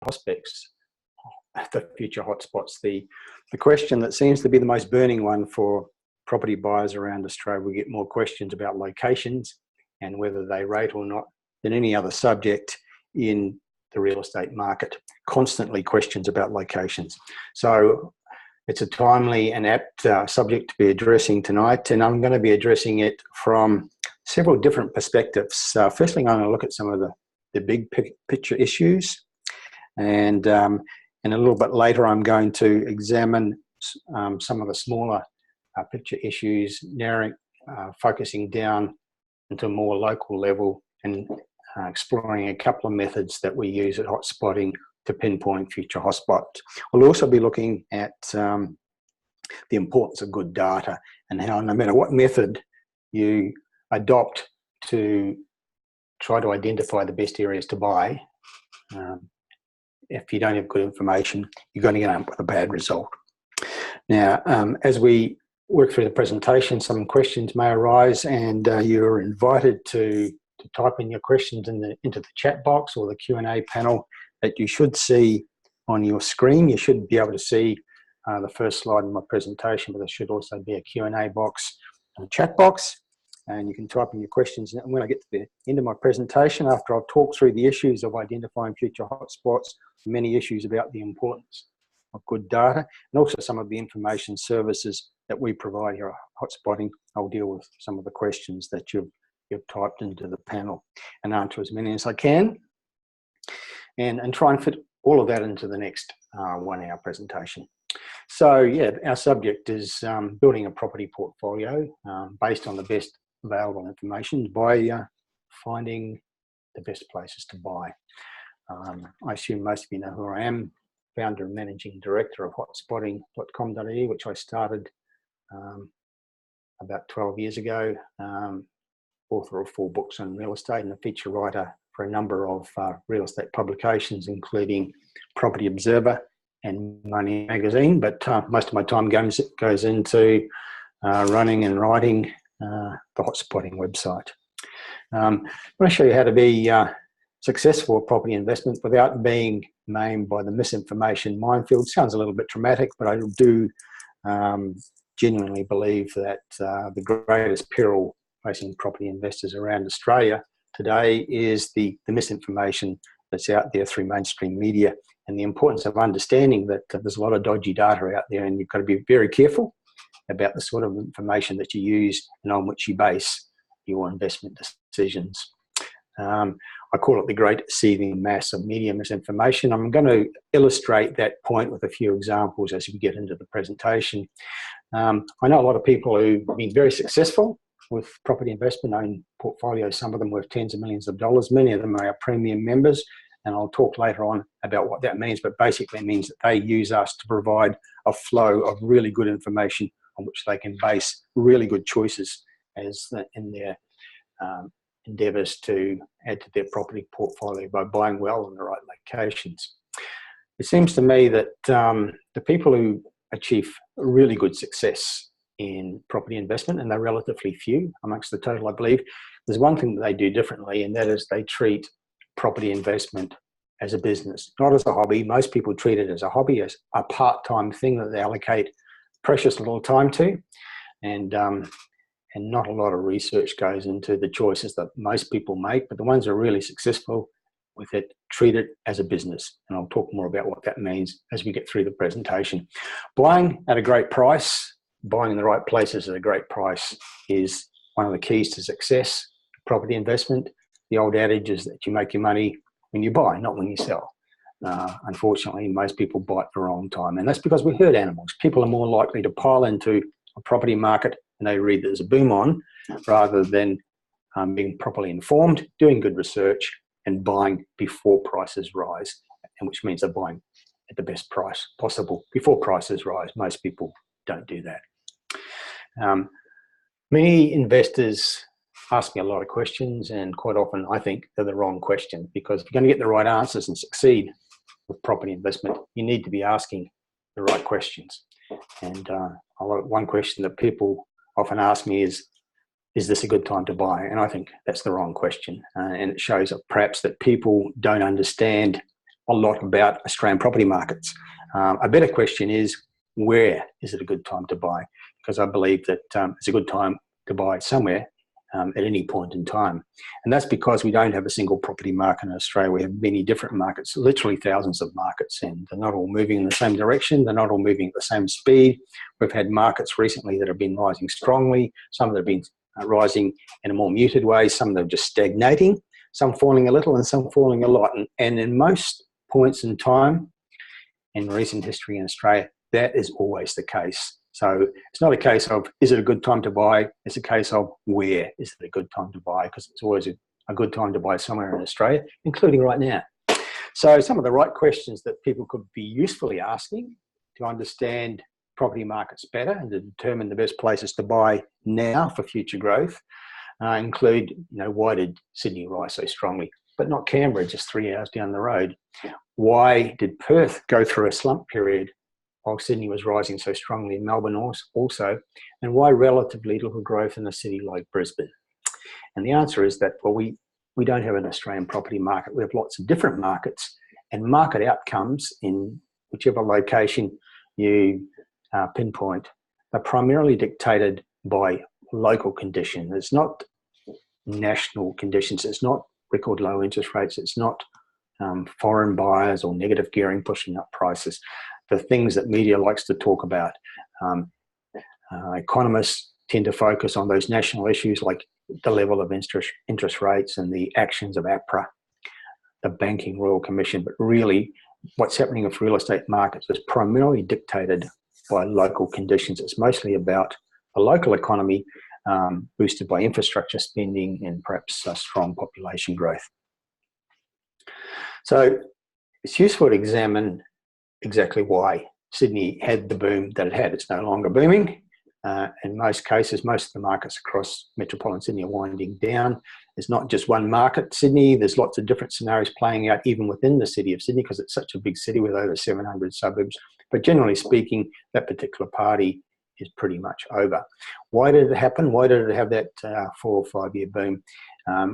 prospects for future hotspots. The question that seems to be the most burning one for property buyers around Australia, we get more questions about locations and whether they rate or not than any other subject in the real estate market. Constantly questions about locations. So it's a timely and apt subject to be addressing tonight, and I'm going to be addressing it from several different perspectives. Firstly, I'm going to look at some of the big picture issues, and a little bit later I'm going to examine some of the smaller picture issues, focusing down into a more local level and exploring a couple of methods that we use at Hotspotting to pinpoint future hotspots. We'll also be looking at the importance of good data and how, no matter what method you adopt to try to identify the best areas to buy, if you don't have good information, you're going to get up with a bad result. Now, as we work through the presentation, some questions may arise, and you're invited to type in your questions into the chat box or the Q&A panel that you should see on your screen. You should be able to see the first slide in my presentation, but there should also be a Q&A box and a chat box, and you can type in your questions. And when I get to the end of my presentation, after I've talked through the issues of identifying future hotspots, many issues about the importance of good data, and also some of the information services that we provide here at Hotspotting, I'll deal with some of the questions that you've typed into the panel and answer as many as I can, and try and fit all of that into the next 1 hour presentation. So yeah, our subject is building a property portfolio based on the best available information by finding the best places to buy. I assume most of you know who I am, founder and managing director of hotspotting.com.au, which I started about 12 years ago, author of 4 books on real estate and a feature writer for a number of real estate publications, including Property Observer and Money Magazine. But most of my time goes into running and writing the Hotspotting website. I want to show you how to be successful at property investment without being maimed by the misinformation minefield. Sounds a little bit dramatic, but I do genuinely believe that the greatest peril facing property investors around Australia today is the misinformation that's out there through mainstream media, and the importance of understanding that there's a lot of dodgy data out there, and you've got to be very careful about the sort of information that you use and on which you base your investment decisions. I call it the great seething mass of media misinformation. I'm going to illustrate that point with a few examples as we get into the presentation. I know a lot of people who've been very successful with property investment, own portfolios, some of them worth tens of millions of dollars. Many of them are premium members, and I'll talk later on about what that means, but basically it means that they use us to provide a flow of really good information on which they can base really good choices in their endeavours to add to their property portfolio by buying well in the right locations. It seems to me that the people who achieve really good success in property investment, and they're relatively few amongst the total, I believe, there's one thing that they do differently, and that is they treat property investment as a business, not as a hobby. Most people treat it as a hobby, as a part-time thing that they allocate precious little time to, and not a lot of research goes into the choices that most people make, but the ones that are really successful with it treat it as a business, and I'll talk more about what that means as we get through the presentation. Buying at a great price, buying in the right places at a great price is one of the keys to success. Property investment, the old adage is that you make your money when you buy, not when you sell. Unfortunately, most people buy at the wrong time, and that's because we're herd animals. People are more likely to pile into a property market and they read there's a boom on, rather than being properly informed, doing good research, and buying before prices rise, and which means they're buying at the best price possible before prices rise. Most people don't do that. Many investors ask me a lot of questions, and quite often I think they're the wrong question, because if you're going to get the right answers and succeed with property investment, you need to be asking the right questions. And one question that people often ask me is this a good time to buy? And I think that's the wrong question. And it shows up perhaps that people don't understand a lot about Australian property markets. A better question is, where is it a good time to buy? Because I believe that it's a good time to buy somewhere at any point in time. And that's because we don't have a single property market in Australia. We have many different markets, literally thousands of markets, and they're not all moving in the same direction. They're not all moving at the same speed. We've had markets recently that have been rising strongly, some that have been rising in a more muted way, some that are just stagnating, some falling a little and some falling a lot. And in most points in time in recent history in Australia, that is always the case. So it's not a case of, is it a good time to buy? It's a case of, where is it a good time to buy? Because it's always a good time to buy somewhere in Australia, including right now. So some of the right questions that people could be usefully asking to understand property markets better and to determine the best places to buy now for future growth include, why did Sydney rise so strongly, but not Canberra, just 3 hours down the road? Why did Perth go through a slump period while Sydney was rising so strongly, in Melbourne also? And why relatively little growth in a city like Brisbane? And the answer is that, well, we don't have an Australian property market. We have lots of different markets, and market outcomes in whichever location you pinpoint are primarily dictated by local conditions. It's not national conditions. It's not record low interest rates. It's not foreign buyers or negative gearing pushing up prices. The things that media likes to talk about. Economists tend to focus on those national issues like the level of interest rates and the actions of APRA, the Banking Royal Commission, but really what's happening with real estate markets is primarily dictated by local conditions. It's mostly about the local economy boosted by infrastructure spending and perhaps strong population growth. So it's useful to examine exactly why Sydney had the boom that it had. It's no longer booming. In most cases, most of the markets across metropolitan Sydney are winding down. There's not just one market, Sydney. There's lots of different scenarios playing out even within the city of Sydney because it's such a big city with over 700 suburbs. But generally speaking, that particular party is pretty much over. Why did it happen? Why did it have that 4 or 5 year boom?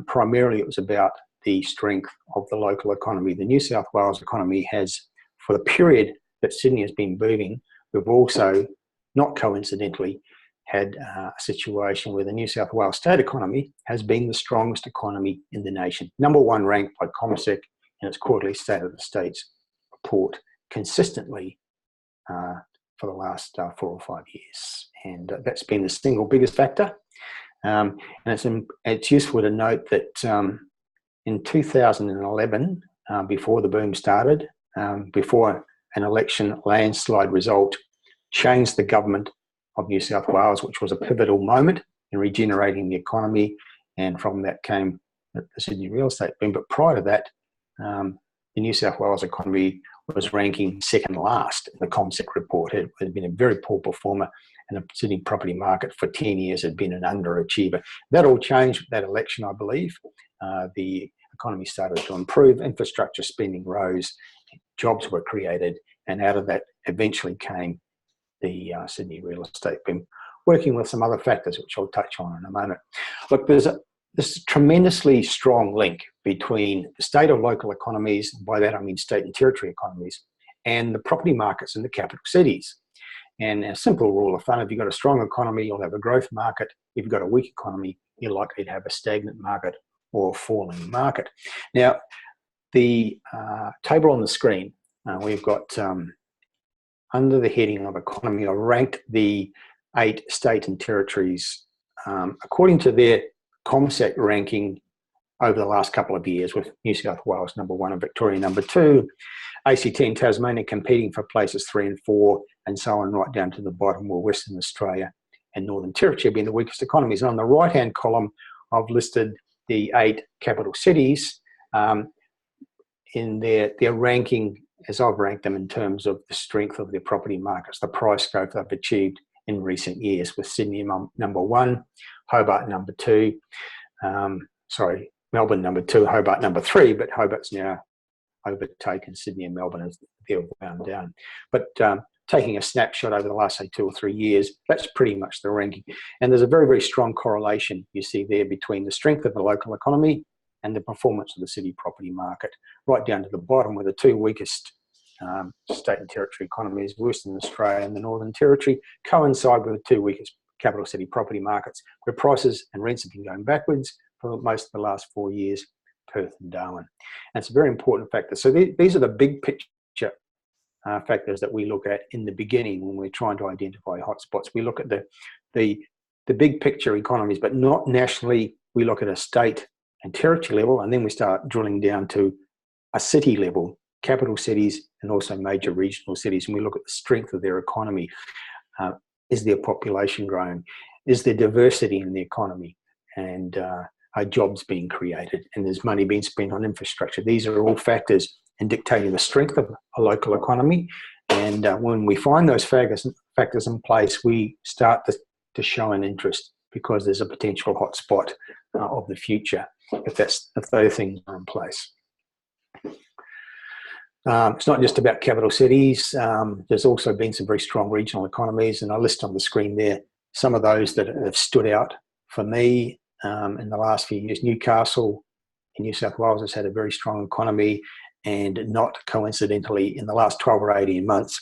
Primarily, it was about the strength of the local economy. The New South Wales economy has, for the period that Sydney has been booming, we've also, not coincidentally, had a situation where the New South Wales state economy has been the strongest economy in the nation. #1 ranked by CommSec in its quarterly State of the States report consistently for the last 4 or 5 years. And that's been the single biggest factor. And it's useful to note that in 2011, before the boom started, before an election landslide result changed the government of New South Wales, which was a pivotal moment in regenerating the economy, and from that came the Sydney real estate boom. But prior to that, the New South Wales economy was ranking second last in the CommSec report. It had been a very poor performer, and the Sydney property market for 10 years had been an underachiever. That all changed with that election, I believe. The economy started to improve, infrastructure spending rose, jobs were created, and out of that eventually came the Sydney real estate boom, working with some other factors, which I'll touch on in a moment. Look, there's this tremendously strong link between the state of local economies, and by that I mean state and territory economies, and the property markets in the capital cities. And a simple rule of thumb, if you've got a strong economy, you'll have a growth market. If you've got a weak economy, you're likely to have a stagnant market or a falling market. Now, the table on the screen, we've got under the heading of economy, I've ranked the 8 state and territories according to their CommSec ranking over the last couple of years, with New South Wales #1 and Victoria #2, ACT and Tasmania competing for places 3 and 4, and so on right down to the bottom, where Western Australia and Northern Territory being the weakest economies. And on the right-hand column, I've listed the 8 capital cities in their ranking as I've ranked them in terms of the strength of their property markets, the price growth they've achieved in recent years, with Sydney #1, Hobart #2, Melbourne #2, Hobart #3, but Hobart's now overtaken Sydney and Melbourne as they're wound down. But taking a snapshot over the last, say, 2 or 3 years, that's pretty much the ranking. And there's a very, very strong correlation you see there between the strength of the local economy and the performance of the city property market, right down to the bottom, where the two weakest state and territory economies, Western Australia and the Northern Territory, coincide with the two weakest capital city property markets, where prices and rents have been going backwards for most of the last 4 years, Perth and Darwin. And it's a very important factor. So these are the big picture factors that we look at in the beginning when we're trying to identify hotspots. We look at the big picture economies, but not nationally. We look at a state and territory level, and then we start drilling down to a city level, capital cities and also major regional cities, and we look at the strength of their economy. Is their population growing? Is there diversity in the economy? And are jobs being created? And there's money being spent on infrastructure? These are all factors in dictating the strength of a local economy. And when we find those factors in place, we start to show an interest, because there's a potential hotspot of the future if those things are in place. It's not just about capital cities. There's also been some very strong regional economies, and I list on the screen there some of those that have stood out for me in the last few years. Newcastle in New South Wales has had a very strong economy, and not coincidentally, in the last 12 or 18 months,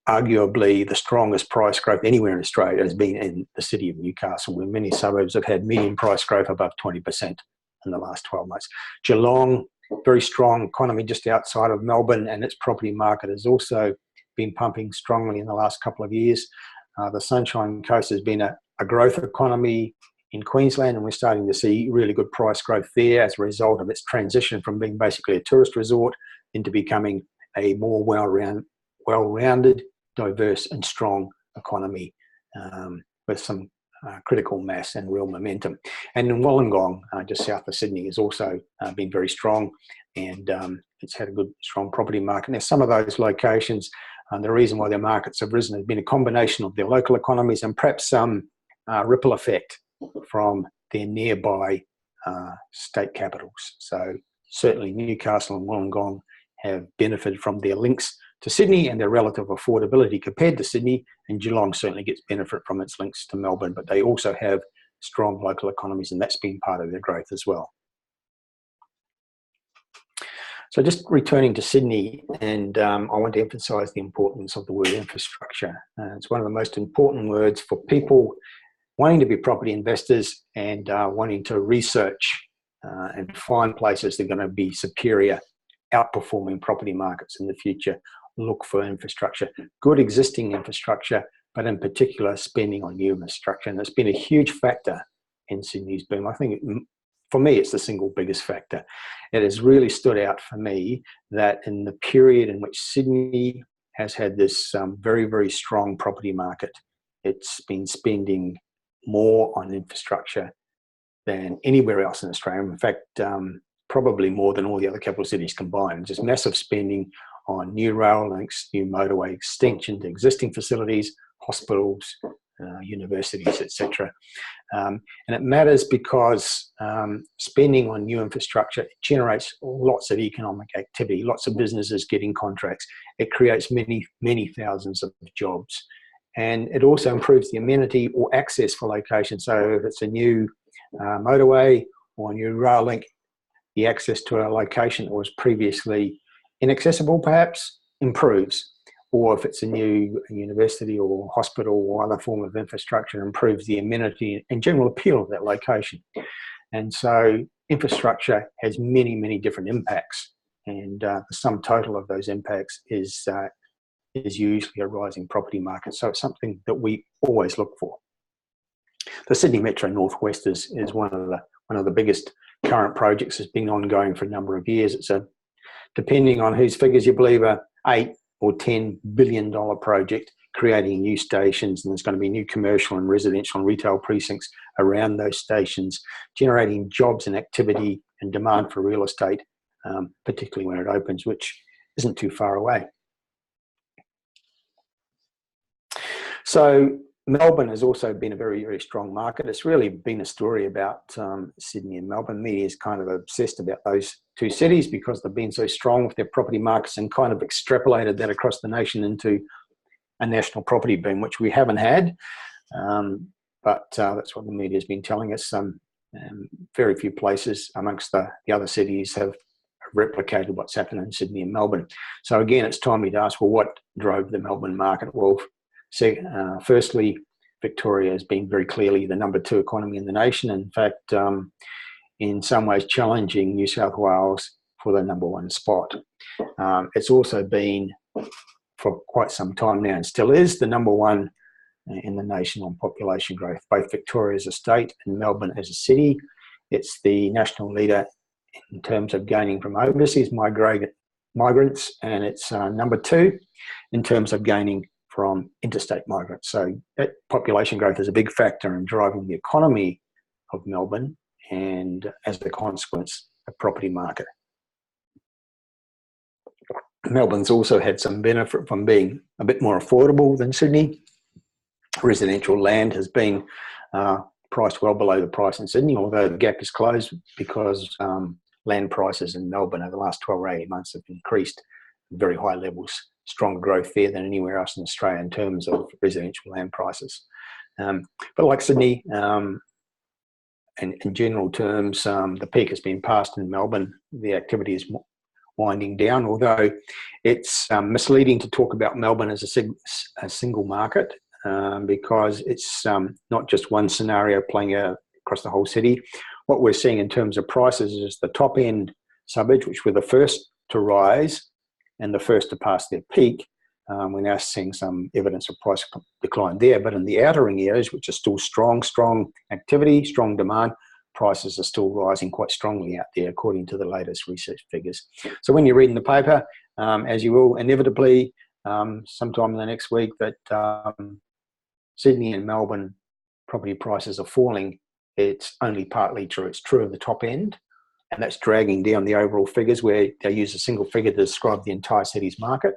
arguably the strongest price growth anywhere in Australia has been in the city of Newcastle, where many suburbs have had median price growth above 20% in the last 12 months. Geelong, very strong economy just outside of Melbourne, and its property market has also been pumping strongly in the last couple of years. The Sunshine Coast has been a growth economy in Queensland, and we're starting to see really good price growth there as a result of its transition from being basically a tourist resort into becoming a more well-rounded, diverse and strong economy with some critical mass and real momentum. And in Wollongong, just south of Sydney, has also been very strong, and it's had a good, strong property market. Now, some of those locations, the reason why their markets have risen has been a combination of their local economies and perhaps some ripple effect from their nearby state capitals. So certainly Newcastle and Wollongong have benefited from their links to Sydney and their relative affordability compared to Sydney, and Geelong certainly gets benefit from its links to Melbourne, but they also have strong local economies, and that's been part of their growth as well. So just returning to Sydney, and I want to emphasise the importance of the word infrastructure. It's one of the most important words for people wanting to be property investors and wanting to research and find places that are going to be superior, outperforming property markets in the future. Look for infrastructure, good existing infrastructure, but in particular spending on new infrastructure. And it's been a huge factor in Sydney's boom. I think for me, it's the single biggest factor. It has really stood out for me that in the period in which Sydney has had this very, very strong property market, it's been spending more on infrastructure than anywhere else in Australia. In fact, probably more than all the other capital cities combined. Just massive spending on new rail links, new motorway extension to existing facilities, hospitals, universities, etc. And it matters because spending on new infrastructure generates lots of economic activity, lots of businesses getting contracts. It creates many, many thousands of jobs. And it also improves the amenity or access for locations. So if it's a new motorway or a new rail link, the access to a location that was previously inaccessible perhaps improves. Or if it's a new university or hospital or other form of infrastructure, improves the amenity and general appeal of that location. And so infrastructure has many, many different impacts. And the sum total of those impacts is usually a rising property market. So it's something that we always look for. The Sydney Metro Northwest is one of the biggest current projects that's been ongoing for a number of years. It's depending on whose figures you believe, a $8 or $10 billion project, creating new stations, and there's going to be new commercial and residential and retail precincts around those stations, generating jobs and activity and demand for real estate, particularly when it opens, which isn't too far away. So Melbourne has also been a very, very strong market. It's really been a story about Sydney and Melbourne. Media is kind of obsessed about those two cities because they've been so strong with their property markets and kind of extrapolated that across the nation into a national property boom, which we haven't had. But that's what the media has been telling us. Very few places amongst the other cities have replicated what's happened in Sydney and Melbourne. So again, it's timely to ask, well, what drove the Melbourne market? Well, firstly, Victoria has been very clearly the number 2 economy in the nation. In fact, in some ways challenging New South Wales for the number 1 spot. It's also been, for quite some time now, and still is, the number 1 in the nation on population growth, both Victoria as a state and Melbourne as a city. It's the national leader in terms of gaining from overseas migrants, and it's number 2 in terms of gaining from interstate migrants. So that population growth is a big factor in driving the economy of Melbourne and, as a consequence, the property market. Melbourne's also had some benefit from being a bit more affordable than Sydney. Residential land has been priced well below the price in Sydney, although the gap is closed because land prices in Melbourne over the last 12 or 18 months have increased at very high levels, stronger growth there than anywhere else in Australia in terms of residential land prices. But like Sydney, and in general terms, the peak has been passed in Melbourne. The activity is winding down, although it's misleading to talk about Melbourne as a single market because it's not just one scenario playing out across the whole city. What we're seeing in terms of prices is the top end suburbs, which were the first to rise and the first to pass their peak. We're now seeing some evidence of price decline there, but in the outer ring areas, which are still strong activity, strong demand, prices are still rising quite strongly out there, according to the latest research figures. So when you're reading the paper, as you will inevitably sometime in the next week, that Sydney and Melbourne property prices are falling, it's only partly true. It's true of the top end, and that's dragging down the overall figures where they use a single figure to describe the entire city's market.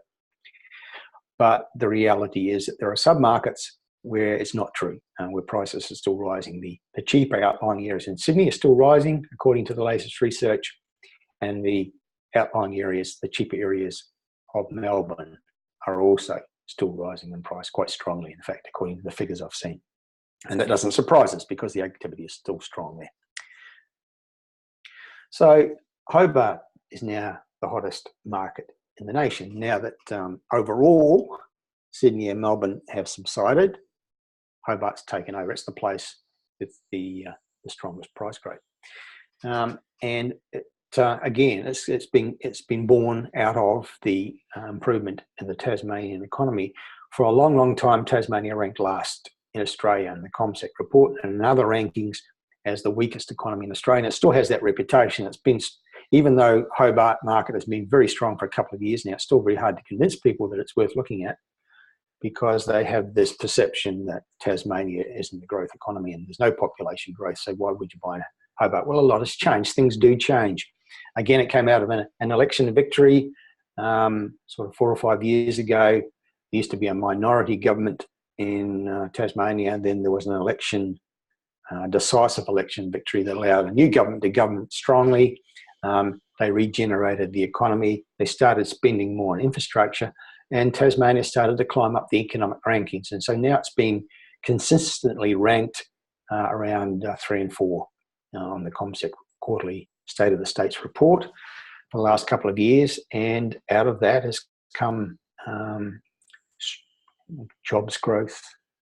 But the reality is that there are sub-markets where it's not true, where prices are still rising. The cheaper outlying areas in Sydney are still rising, according to the latest research, and the outlying areas, the cheaper areas of Melbourne, are also still rising in price quite strongly, in fact, according to the figures I've seen. And that doesn't surprise us because the activity is still strong there. So Hobart is now the hottest market in the nation. Now that overall Sydney and Melbourne have subsided, Hobart's taken over. It's the place with the strongest price growth. And again, it's been born out of the improvement in the Tasmanian economy. For a long, long time, Tasmania ranked last in Australia in the CommSec report and in other rankings as the weakest economy in Australia. And it still has that reputation. It's been, even though Hobart market has been very strong for a couple of years now, it's still very hard to convince people that it's worth looking at because they have this perception that Tasmania isn't a growth economy and there's no population growth, so why would you buy Hobart? Well, a lot has changed. Things do change. Again, it came out of an election victory sort of 4 or 5 years ago. There used to be a minority government in Tasmania, and then there was an election, decisive election victory that allowed a new government to govern strongly. They regenerated the economy. They started spending more on infrastructure, and Tasmania started to climb up the economic rankings. And so now it's been consistently ranked around 3 and 4 on the CommSec quarterly State of the States report for the last couple of years. And out of that has come jobs growth,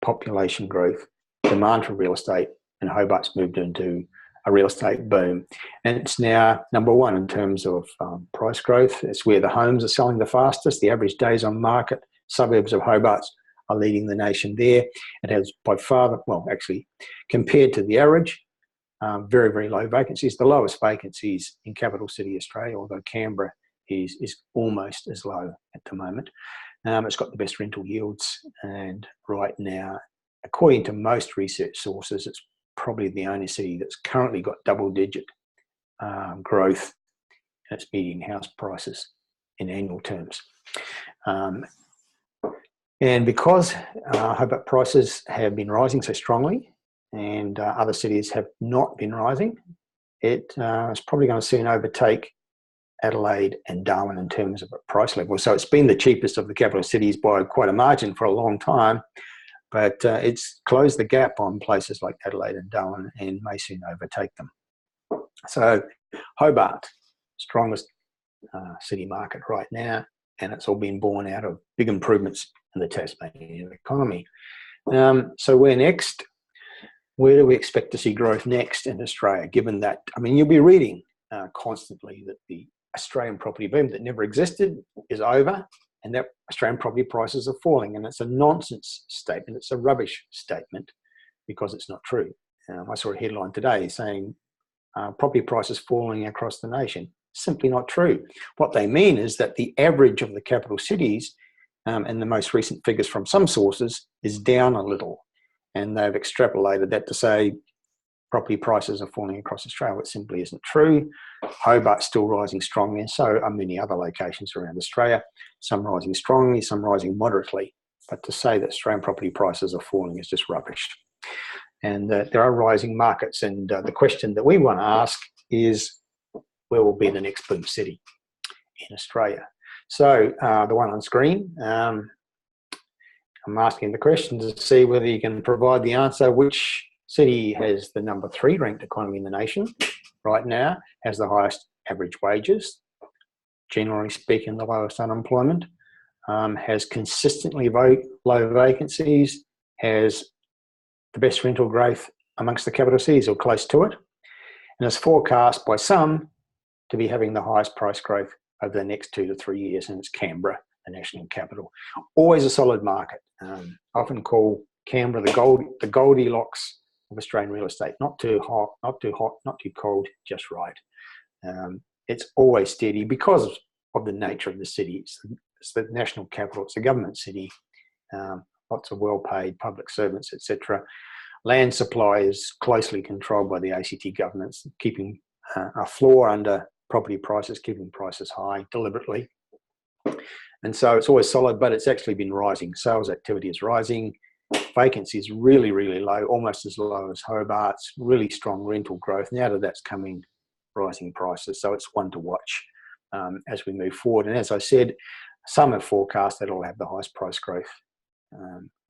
population growth, demand for real estate, and Hobart's moved into a real estate boom. And it's now number 1 in terms of price growth. It's where the homes are selling the fastest. The average days on market, suburbs of Hobart are leading the nation there. It has by far, well, actually, compared to the average, very, very low vacancies. The lowest vacancies in capital city Australia, although Canberra is almost as low at the moment. It's got the best rental yields, and right now, according to most research sources, it's probably the only city that's currently got double-digit growth in its median house prices in annual terms. And because Hobart prices have been rising so strongly and other cities have not been rising, it's probably going to soon overtake Adelaide and Darwin in terms of a price level. So it's been the cheapest of the capital cities by quite a margin for a long time, but it's closed the gap on places like Adelaide and Darwin and may soon overtake them. So Hobart, strongest city market right now, and it's all been born out of big improvements in the Tasmanian economy. So where next? Where do we expect to see growth next in Australia, given that, I mean, you'll be reading constantly that the Australian property boom that never existed is over, and that Australian property prices are falling. And it's a nonsense statement. It's a rubbish statement because it's not true. I saw a headline today saying property prices falling across the nation. Simply not true. What they mean is that the average of the capital cities, and the most recent figures from some sources, is down a little. And they've extrapolated that to say property prices are falling across Australia. It simply isn't true. Hobart's still rising strongly, and so are many other locations around Australia. Some rising strongly, some rising moderately. But to say that Australian property prices are falling is just rubbish. And there are rising markets. And the question that we want to ask is, where will be the next boom city in Australia? So the one on screen, I'm asking the question to see whether you can provide the answer. Which city has the number 3 ranked economy in the nation right now, has the highest average wages, generally speaking the lowest unemployment, has consistently low vacancies, has the best rental growth amongst the capital cities or close to it, and is forecast by some to be having the highest price growth over the next 2 to 3 years, and it's Canberra, the national capital. Always a solid market. I often call Canberra the Goldilocks of Australian real estate. Not too hot, not too cold, just right. It's always steady because of the nature of the city. It's the national capital. It's a government city. Lots of well-paid public servants, etc. Land supply is closely controlled by the ACT governments, keeping a floor under property prices, keeping prices high deliberately. And so it's always solid, but it's actually been rising. Sales activity is rising. Vacancy is really, really low, almost as low as Hobart's. Really strong rental growth. And out of that's coming rising prices. So it's one to watch as we move forward. And as I said, some have forecast that it'll have the highest price growth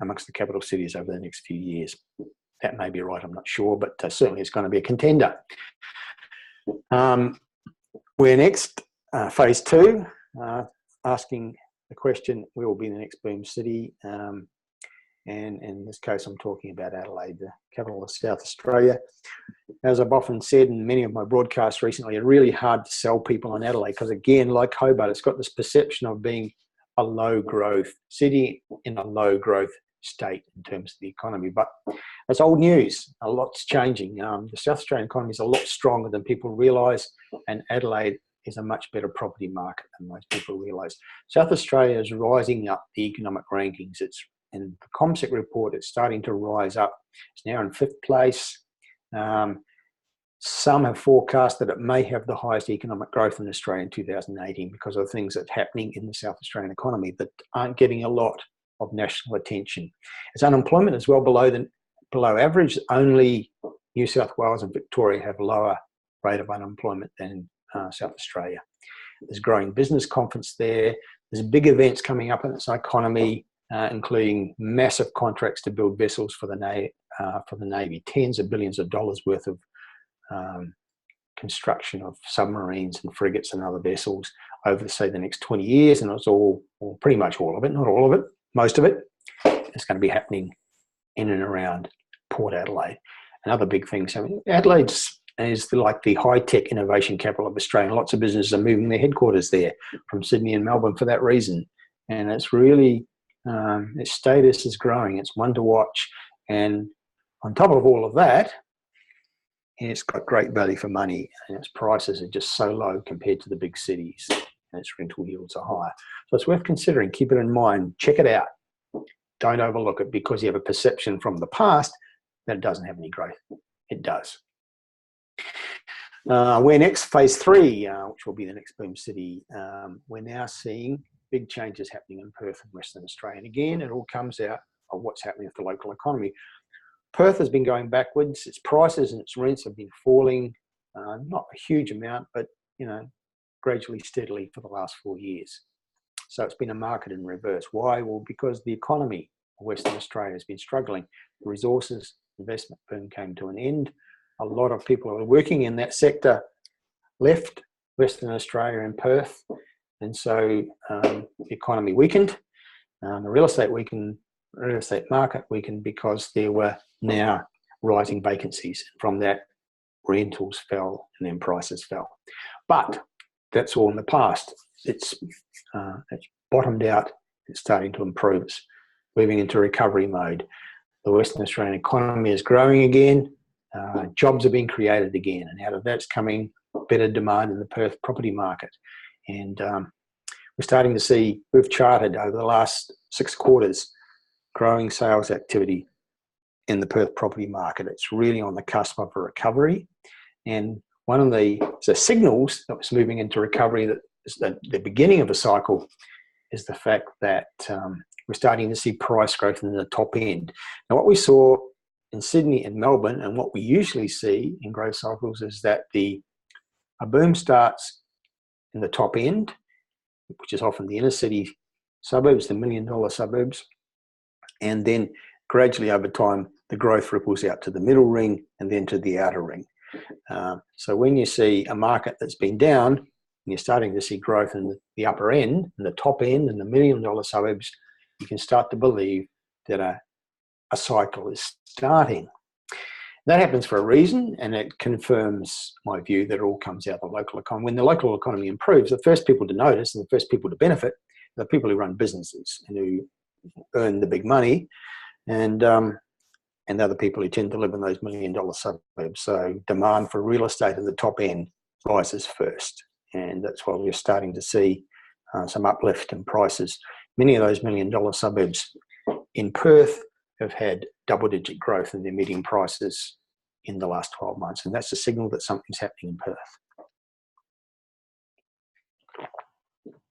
amongst the capital cities over the next few years. That may be right, I'm not sure, but certainly it's going to be a contender. We're next, phase 2, asking the question, where will be the next boom city? And in this case, I'm talking about Adelaide, the capital of South Australia. As I've often said in many of my broadcasts recently, it's really hard to sell people on Adelaide because, again, like Hobart, it's got this perception of being a low-growth city in a low-growth state in terms of the economy. But it's old news. A lot's changing. The South Australian economy is a lot stronger than people realise, and Adelaide is a much better property market than most people realise. South Australia is rising up the economic rankings. It's in the CommSec report, it's starting to rise up. It's now in 5th place. Some have forecast that it may have the highest economic growth in Australia in 2018 because of things that are happening in the South Australian economy that aren't getting a lot of national attention. Its unemployment is well below average. Only New South Wales and Victoria have lower rate of unemployment than South Australia. There's growing business confidence there. There's big events coming up in its economy, including massive contracts to build vessels for the Navy, tens of billions of dollars worth of construction of submarines and frigates and other vessels over, say, the next 20 years. And it's all, or pretty much all of it, not all of it, most of it, is going to be happening in and around Port Adelaide. And other big things. I mean, Adelaide is like the high-tech innovation capital of Australia. Lots of businesses are moving their headquarters there from Sydney and Melbourne for that reason. And it's really, its status is growing. It's one to watch. And on top of all of that, it's got great value for money, and its prices are just so low compared to the big cities, and its rental yields are higher. So it's worth considering. Keep it in mind. Check it out. Don't overlook it because you have a perception from the past that it doesn't have any growth. It does. We're next, phase 3, which will be the next boom city. We're now seeing big changes happening in Perth and Western Australia. And again, it all comes out of what's happening with the local economy. Perth has been going backwards. Its prices and its rents have been falling, not a huge amount, but gradually, steadily for the last 4 years. So it's been a market in reverse. Why? Well, because the economy Western Australia has been struggling. The resources investment boom came to an end. A lot of people who are working in that sector left Western Australia and Perth, and so the economy weakened. The real estate market weakened because there were now rising vacancies. From that, rentals fell and then prices fell. But that's all in the past. It's bottomed out. It's starting to improve. It's moving into recovery mode. The Western Australian economy is growing again. Jobs are being created again, and out of that's coming better demand in the Perth property market. And we're starting to see, we've charted over the last 6 quarters, growing sales activity in the Perth property market. It's really on the cusp of a recovery. And one of the signals that was moving into recovery, that is the beginning of a cycle, is the fact that we're starting to see price growth in the top end. Now, what we saw in Sydney and Melbourne, and what we usually see in growth cycles, is that a boom starts in the top end, which is often the inner city suburbs, the $1 million suburbs, and then gradually over time, the growth ripples out to the middle ring and then to the outer ring. So when you see a market that's been down, and you're starting to see growth in the upper end, in the top end, in the $1 million suburbs, you can start to believe that a cycle is starting. That happens for a reason, and it confirms my view that it all comes out of the local economy. When the local economy improves, the first people to notice and the first people to benefit are the people who run businesses and who earn the big money, and other people who tend to live in those $1 million suburbs. So demand for real estate in the top end rises first, and that's why we're starting to see some uplift in prices. Many of those $1 million suburbs in Perth have had double-digit growth in their median prices in the last 12 months, and that's a signal that something's happening in Perth.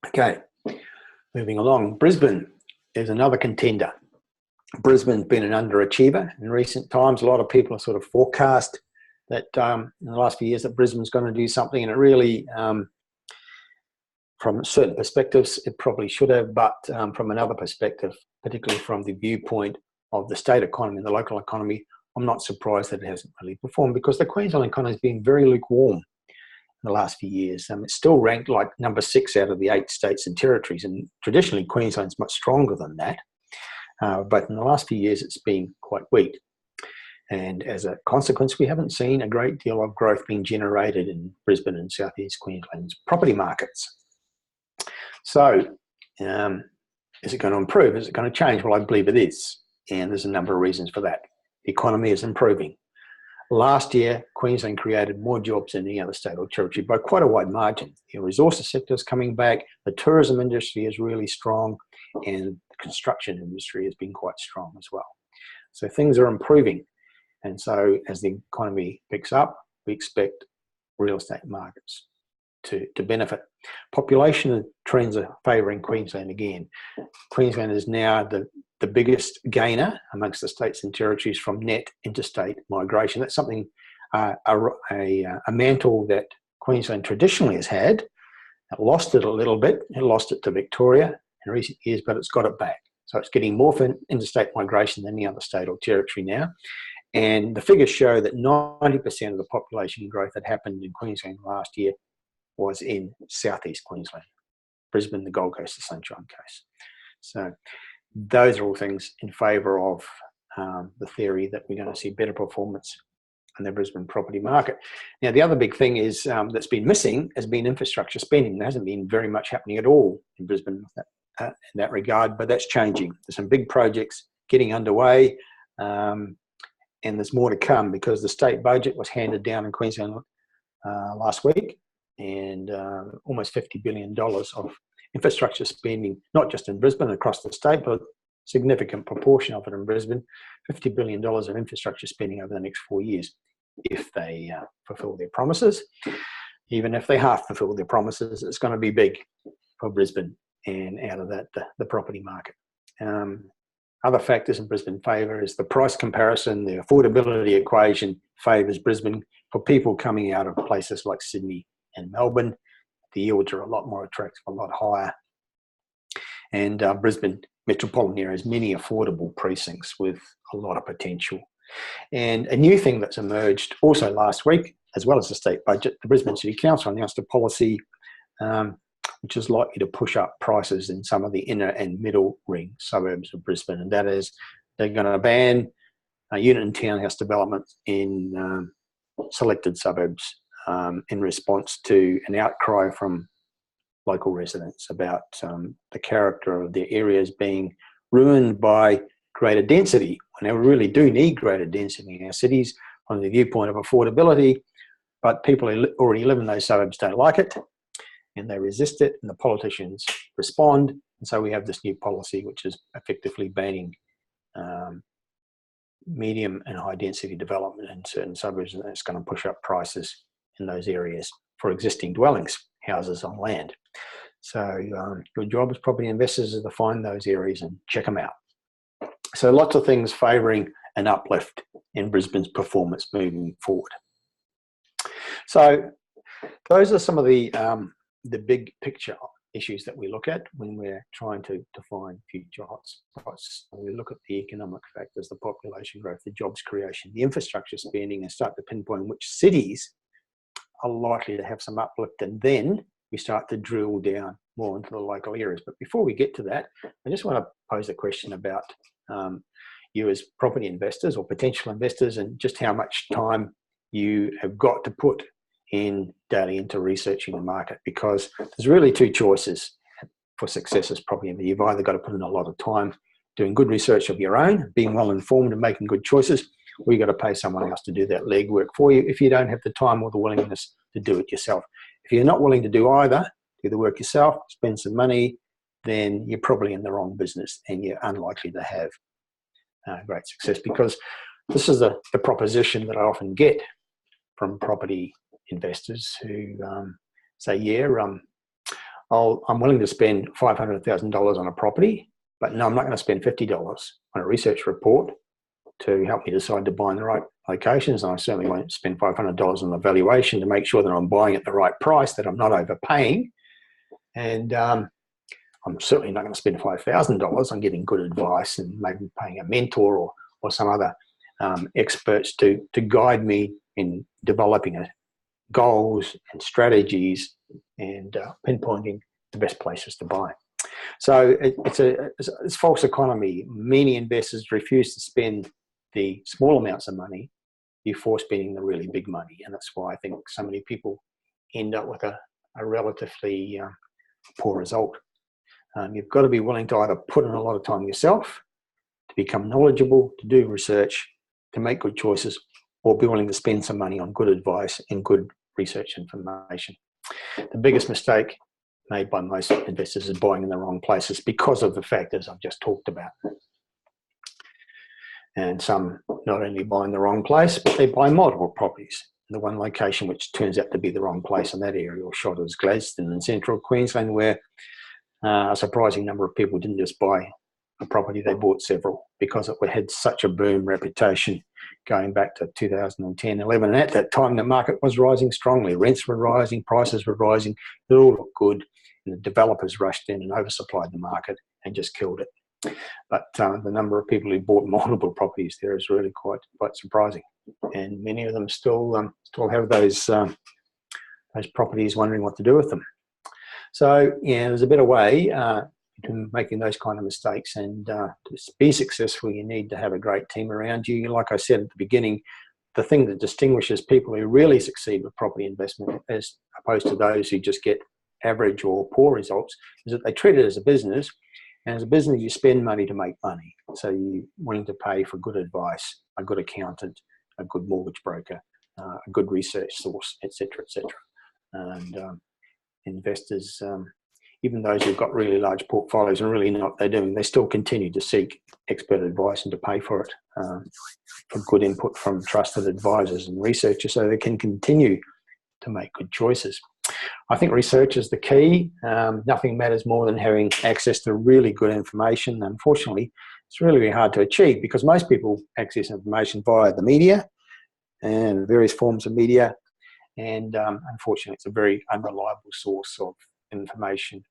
Okay, moving along. Brisbane is another contender. Brisbane's been an underachiever in recent times. A lot of people have sort of forecast that in the last few years that Brisbane's going to do something, and it really, from certain perspectives, it probably should have, but from another perspective, particularly from the viewpoint of the state economy and the local economy, I'm not surprised that it hasn't really performed, because the Queensland economy has been very lukewarm in the last few years. It's still ranked like number 6 out of the 8 states and territories, and traditionally Queensland's much stronger than that. But in the last few years, it's been quite weak. And as a consequence, we haven't seen a great deal of growth being generated in Brisbane and Southeast Queensland's property markets. So is it going to improve? Is it going to change? Well, I believe it is. And there's a number of reasons for that. The economy is improving. Last year, Queensland created more jobs than any other state or territory by quite a wide margin. The resources sector is coming back. The tourism industry is really strong, and the construction industry has been quite strong as well. So things are improving. And so as the economy picks up, we expect real estate markets to benefit. Population trends are favouring Queensland again. Queensland is now the biggest gainer amongst the states and territories from net interstate migration. That's something, a mantle that Queensland traditionally has had. It lost it a little bit. It lost it to Victoria in recent years, but it's got it back. So it's getting more for interstate migration than any other state or territory now. And the figures show that 90% of the population growth that happened in Queensland last year was in Southeast Queensland, Brisbane, the Gold Coast, the Sunshine Coast. So those are all things in favour of the theory that we're going to see better performance in the Brisbane property market. Now, the other big thing is that's been missing has been infrastructure spending. There hasn't been very much happening at all in Brisbane in that regard, but that's changing. There's some big projects getting underway, and there's more to come, because the state budget was handed down in Queensland last week, and almost $50 billion of infrastructure spending, not just in Brisbane, across the state, but a significant proportion of it in Brisbane, $50 billion of infrastructure spending over the next 4 years, if they fulfil their promises. Even if they half fulfil their promises, it's going to be big for Brisbane, and out of that, the property market. Other factors in Brisbane favour is the price comparison. The affordability equation favours Brisbane for people coming out of places like Sydney and Melbourne. The yields are a lot more attractive, a lot higher. And Brisbane metropolitan area has many affordable precincts with a lot of potential. And a new thing that's emerged also last week, as well as the state budget, the Brisbane City Council announced a policy which is likely to push up prices in some of the inner and middle ring suburbs of Brisbane. And that is, they're going to ban unit and townhouse development in selected suburbs in response to an outcry from local residents about the character of their areas being ruined by greater density. And we really do need greater density in our cities from the viewpoint of affordability, but people who already live in those suburbs don't like it, and they resist it, and the politicians respond. And so we have this new policy which is effectively banning medium and high density development in certain suburbs, and that's going to push up prices in those areas for existing dwellings, houses on land. So your job as property investors is to find those areas and check them out. So lots of things favouring an uplift in Brisbane's performance moving forward. So those are some of the big picture issues that we look at when we're trying to define future hotspots. We look at the economic factors, the population growth, the jobs creation, the infrastructure spending, and start to pinpoint which cities are likely to have some uplift, and then we start to drill down more into the local areas. But before we get to that, I just want to pose a question about you as property investors or potential investors, and just how much time you have got to put in daily into researching the market, because there's really two choices for success as property investor. You've either got to put in a lot of time doing good research of your own, being well informed and making good choices, or you've got to pay someone else to do that legwork for you if you don't have the time or the willingness to do it yourself. If you're not willing to do either, do the work yourself, spend some money, then you're probably in the wrong business and you're unlikely to have great success, because this is the proposition that I often get from property investors who say, yeah, I'm willing to spend $500,000 on a property, but no, I'm not going to spend $50 on a research report to help me decide to buy in the right locations. And I certainly won't spend $500 on the valuation to make sure that I'm buying at the right price, that I'm not overpaying. And I'm certainly not going to spend $5,000 on getting good advice and maybe paying a mentor or some other experts to guide me in developing goals and strategies and pinpointing the best places to buy. So it's false economy. Many investors refuse to spend the small amounts of money before spending the really big money, and that's why I think so many people end up with a relatively poor result. You've got to be willing to either put in a lot of time yourself, to become knowledgeable, to do research, to make good choices, or be willing to spend some money on good advice and good research information. The biggest mistake made by most investors is buying in the wrong places because of the factors I've just talked about. And some not only buy in the wrong place, but they buy multiple properties in the one location which turns out to be the wrong place in that area, or shot as Gladstone in central Queensland, where a surprising number of people didn't just buy a property, they bought several because it had such a boom reputation going back to 2010, 11. And at that time, the market was rising strongly. Rents were rising, prices were rising. It all looked good. And the developers rushed in and oversupplied the market and just killed it. But the number of people who bought multiple properties there is really quite surprising. And many of them still have those properties, wondering what to do with them. So, yeah, there's a better way to making those kind of mistakes, and to be successful, you need to have a great team around you. Like I said at the beginning, the thing that distinguishes people who really succeed with property investment as opposed to those who just get average or poor results is that they treat it as a business, and as a business you spend money to make money. So you're willing to pay for good advice, a good accountant, a good mortgage broker, a good research source, etc., etc. And investors, even those who've got really large portfolios and really know what they're doing, they still continue to seek expert advice and to pay for it, for good input from trusted advisors and researchers, so they can continue to make good choices. I think research is the key. Nothing matters more than having access to really good information. Unfortunately, it's really hard to achieve because most people access information via the media and various forms of media. And unfortunately, it's a very unreliable source of information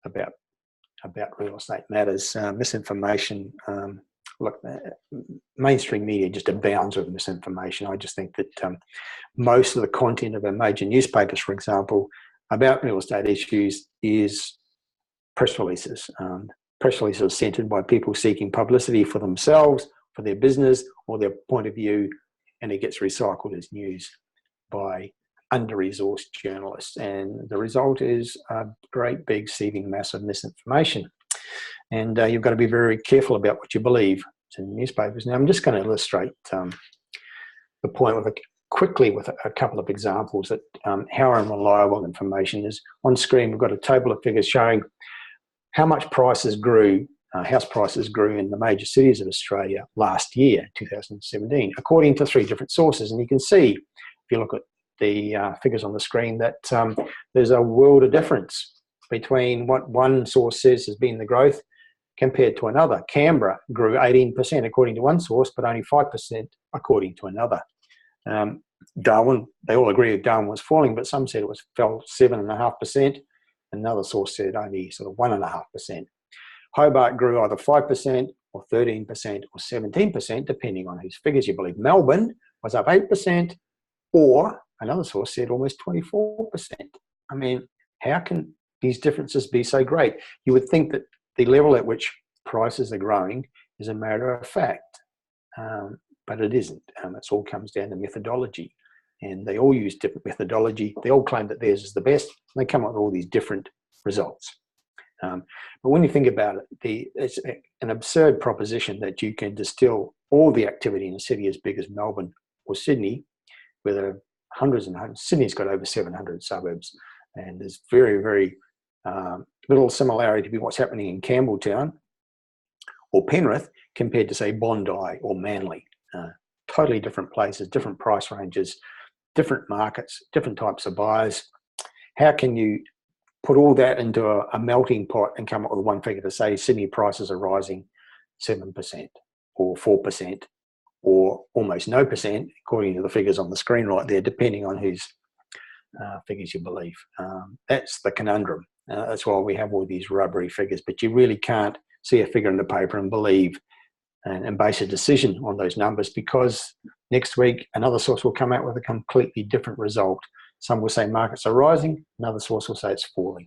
about real estate matters. Misinformation. Look, mainstream media just abounds with misinformation. I just think that most of the content of our major newspapers, for example, about real estate issues is press releases. Press releases are centered by people seeking publicity for themselves, for their business, or their point of view, and it gets recycled as news by under-resourced journalists. And the result is a great big seething mass of misinformation. And you've got to be very careful about what you believe in newspapers. Now, I'm just going to illustrate the point quickly with a couple of examples that how unreliable information is. On screen, we've got a table of figures showing how much prices grew, house prices grew in the major cities of Australia last year, 2017, according to 3 different sources. And you can see, if you look at the figures on the screen, that there's a world of difference between what one source says has been the growth compared to another. Canberra grew 18% according to one source, but only 5% according to another. Darwin, they all agree that Darwin was falling, but some said it fell 7.5%. Another source said only sort of 1.5%. Hobart grew either 5% or 13% or 17%, depending on whose figures you believe. Melbourne was up 8%, or another source said almost 24%. I mean, how can these differences be so great? You would think that the level at which prices are growing is a matter of fact, but it isn't. It all comes down to methodology, and they all use different methodology. They all claim that theirs is the best, and they come up with all these different results. But when you think about it, it's an absurd proposition that you can distill all the activity in a city as big as Melbourne or Sydney, where there are hundreds and hundreds. Sydney's got over 700 suburbs, and there's very, very little similarity between what's happening in Campbelltown or Penrith compared to, say, Bondi or Manly. Totally different places, different price ranges, different markets, different types of buyers. How can you put all that into a melting pot and come up with one figure to say Sydney prices are rising 7% or 4% or almost no percent, according to the figures on the screen right there, depending on whose figures you believe? That's the conundrum. That's why we have all these rubbery figures, but you really can't see a figure in the paper and believe and base a decision on those numbers, because next week another source will come out with a completely different result. Some will say markets are rising, another source will say it's falling.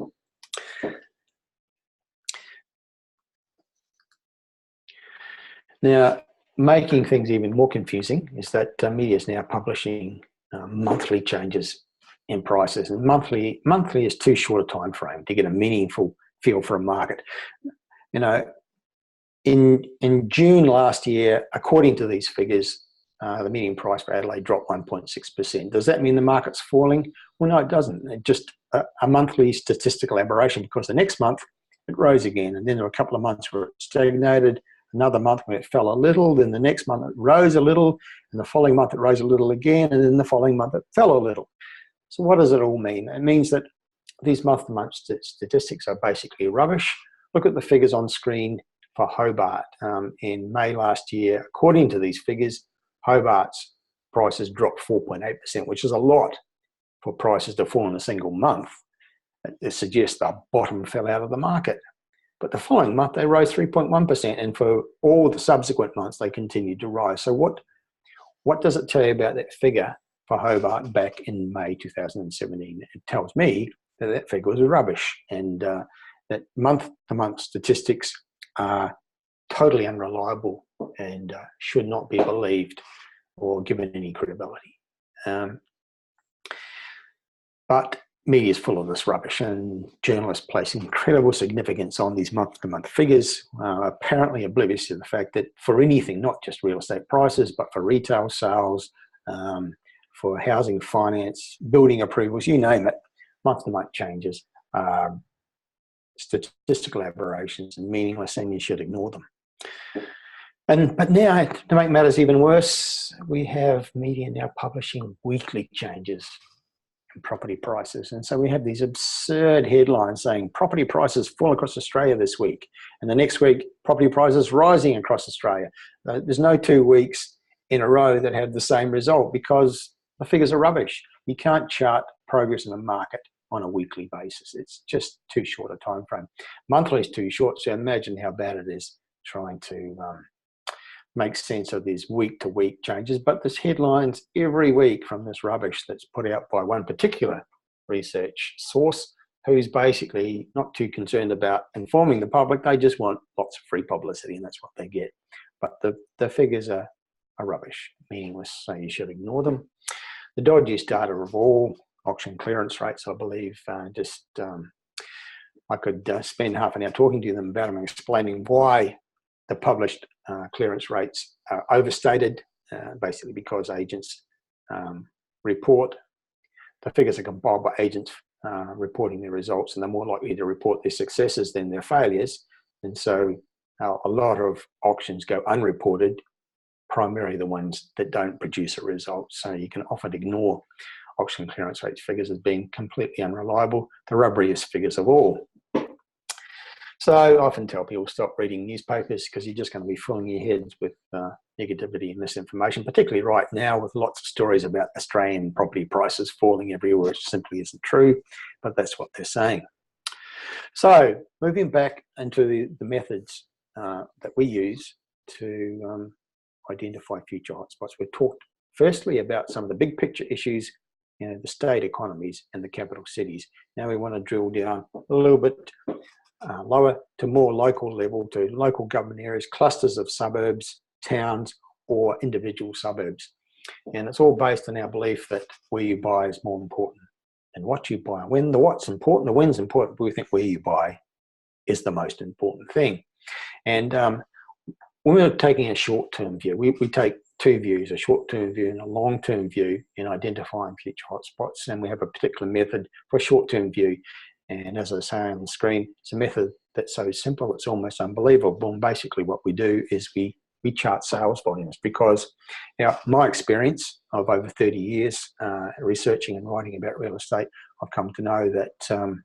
Now, making things even more confusing is that media is now publishing monthly changes in prices, and monthly is too short a time frame to get a meaningful feel for a market. You know, in June last year, according to these figures, the median price for Adelaide dropped 1.6%. Does that mean the market's falling? Well, no, it doesn't. It's just a monthly statistical aberration, because the next month it rose again, and then there were a couple of months where it stagnated, another month when it fell a little, then the next month it rose a little, and the following month it rose a little again, and then the following month it fell a little. So what does it all mean? It means that these month-to-month statistics are basically rubbish. Look at the figures on screen for Hobart. In May last year, according to these figures, Hobart's prices dropped 4.8%, which is a lot for prices to fall in a single month. It suggests the bottom fell out of the market. But the following month, they rose 3.1%, and for all the subsequent months, they continued to rise. So what does it tell you about that figure for Hobart back in May 2017? It tells me that that figure was rubbish, and that month-to-month statistics are totally unreliable and should not be believed or given any credibility. But media is full of this rubbish, and journalists place incredible significance on these month-to-month figures, apparently oblivious to the fact that for anything, not just real estate prices, but for retail sales, for housing finance, building approvals, you name it, month-to-month changes are statistical aberrations and meaningless, and you should ignore them. But now, to make matters even worse, we have media now publishing weekly changes in property prices. And so we have these absurd headlines saying property prices fall across Australia this week, and the next week property prices rising across Australia. There's no 2 weeks in a row that have the same result, because the figures are rubbish. You can't chart progress in a market on a weekly basis. It's just too short a time frame. Monthly is too short, so imagine how bad it is trying to make sense of these week-to-week changes. But there's headlines every week from this rubbish that's put out by one particular research source, who's basically not too concerned about informing the public. They just want lots of free publicity, and that's what they get. But the figures are rubbish, meaningless, so you should ignore them. The dodgiest data of all, auction clearance rates, I believe. I could spend half an hour talking to them about them and explaining why the published clearance rates are overstated, basically because agents report, the figures are compiled by agents reporting their results, and they're more likely to report their successes than their failures. And so a lot of auctions go unreported, primarily the ones that don't produce a result. So you can often ignore auction clearance rates figures as being completely unreliable, the rubberiest figures of all. So I often tell people stop reading newspapers, because you're just going to be filling your heads with negativity and misinformation, particularly right now with lots of stories about Australian property prices falling everywhere, which simply isn't true, but that's what they're saying. So moving back into the methods that we use to identify future hotspots. We've talked firstly about some of the big picture issues, the state economies and the capital cities. Now we want to drill down a little bit lower to more local level, to local government areas, clusters of suburbs, towns, or individual suburbs. And it's all based on our belief that where you buy is more important than what you buy. When the what's important, the when's important, but we think where you buy is the most important thing. And when we're taking a short-term view, we take two views, a short-term view and a long-term view in identifying future hotspots. And we have a particular method for a short-term view. And as I say on the screen, it's a method that's so simple, it's almost unbelievable. And basically what we do is we chart sales volumes, because my experience of over 30 years researching and writing about real estate, I've come to know that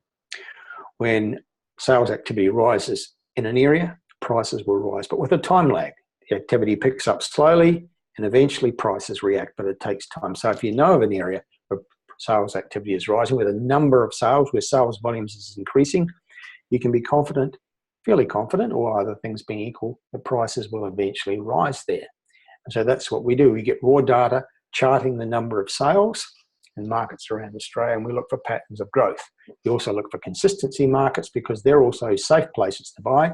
when sales activity rises in an area, prices will rise, but with a time lag. The activity picks up slowly and eventually prices react, but it takes time. So if you know of an area where sales activity is rising, with a number of sales, where sales volumes is increasing, you can be confident, fairly confident, or other things being equal, the prices will eventually rise there. And so that's what we do. We get raw data charting the number of sales in markets around Australia, and we look for patterns of growth. We also look for consistency markets, because they're also safe places to buy,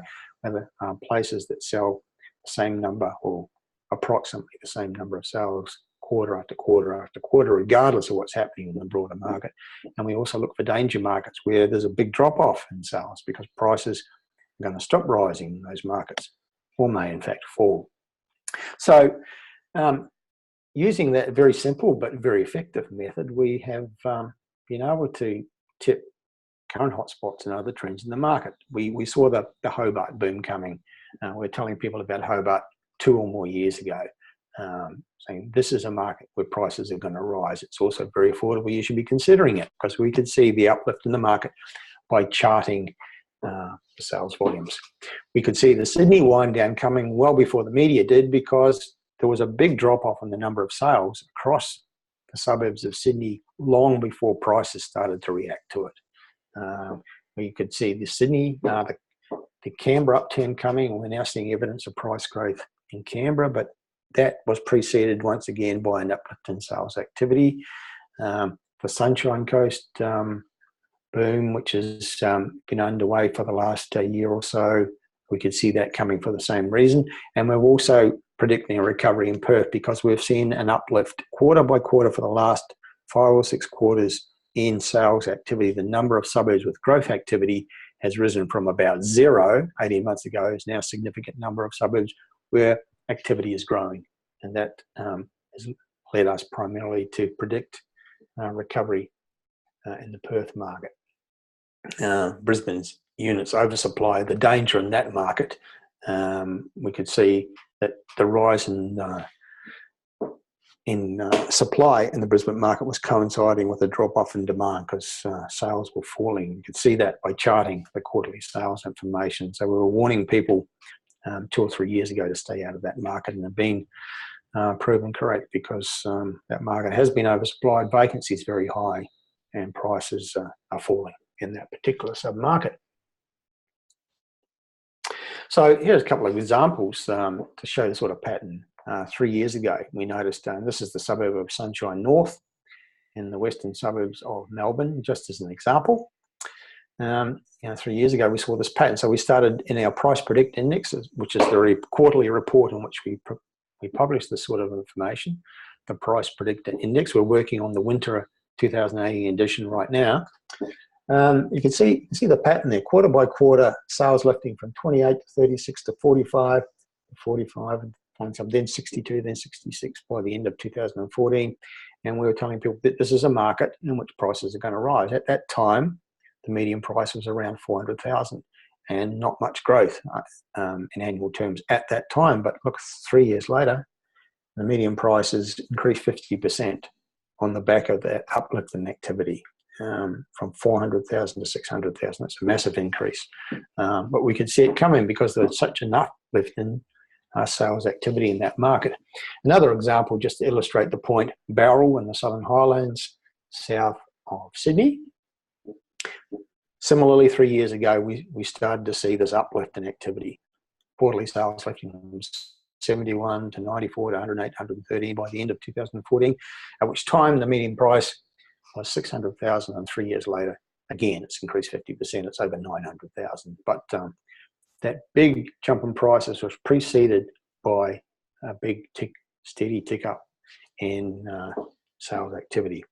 places that sell the same number or approximately the same number of sales quarter after quarter after quarter, regardless of what's happening in the broader market. And we also look for danger markets where there's a big drop-off in sales, because prices are going to stop rising in those markets, or may in fact fall. So using that very simple but very effective method, we have been able to tip current hotspots and other trends in the market. We saw the Hobart boom coming. We're telling people about Hobart 2 or more years ago, saying this is a market where prices are going to rise. It's also very affordable. You should be considering it, because we could see the uplift in the market by charting the sales volumes. We could see the Sydney wind down coming well before the media did, because there was a big drop off in the number of sales across the suburbs of Sydney long before prices started to react to it. We could see the Sydney, the Canberra upturn coming. We're now seeing evidence of price growth in Canberra, but that was preceded once again by an uplift in sales activity. The Sunshine Coast boom, which has been underway for the last year or so, we could see that coming for the same reason. And we're also predicting a recovery in Perth, because we've seen an uplift quarter by quarter for the last 5 or 6 quarters in sales activity. The number of suburbs with growth activity has risen from about 0 18 months ago, is now a significant number of suburbs where activity is growing. And that has led us primarily to predict recovery in the Perth market. Brisbane's units oversupply, the danger in that market. We could see that the rise in supply in the Brisbane market was coinciding with a drop-off in demand, because sales were falling. You could see that by charting the quarterly sales information. So we were warning people 2 or 3 years ago to stay out of that market, and have been proven correct, because that market has been oversupplied. Vacancy is very high and prices are falling in that particular sub-market. So here's a couple of examples to show the sort of pattern. 3 years ago, we noticed this is the suburb of Sunshine North in the western suburbs of Melbourne, just as an example. 3 years ago, we saw this pattern. So we started in our price predict index, which is the quarterly report in which we publish this sort of information, the price predictor index. We're working on the winter 2018 edition right now. You can see the pattern there, quarter by quarter, sales lifting from 28 to 36 to 45, 45, then 62, then 66 by the end of 2014. And we were telling people that this is a market in which prices are going to rise. At that time, the median price was around 400,000 and not much growth in annual terms at that time. But look, 3 years later, the median price has increased 50% on the back of that uplift in activity. From 400,000 to 600,000. That's a massive increase. But we could see it coming because there's such an uplift in sales activity in that market. Another example, just to illustrate the point, Bowral in the Southern Highlands, south of Sydney. Similarly, 3 years ago, we started to see this uplift in activity. Quarterly sales lifting from 71 to 94 to 108, 130 by the end of 2014, at which time the median price was 600,000, and 3 years later, again, it's increased 50%. It's over 900,000. But that big jump in prices was preceded by a big steady tick up in sales activity.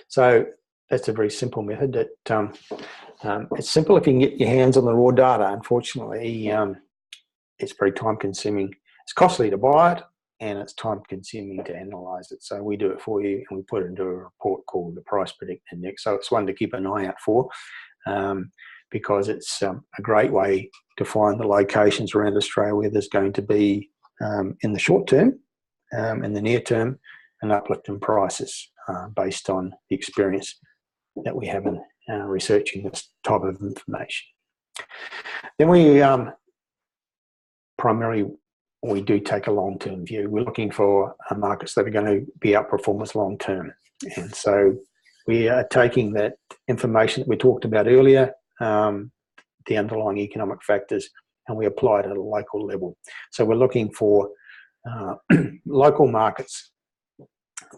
So that's a very simple method. That it's simple if you can get your hands on the raw data. Unfortunately, it's very time consuming. It's costly to buy it, and it's time consuming to analyze it. So we do it for you, and we put it into a report called the Price Predict Index. So it's one to keep an eye out for, because it's a great way to find the locations around Australia where there's going to be, in the short term, in the near term, an uplift in prices based on the experience that we have in researching this type of information. Then we do take a long-term view. We're looking for markets that are going to be outperformers long-term. And so we are taking that information that we talked about earlier, the underlying economic factors, and we apply it at a local level. So we're looking for local markets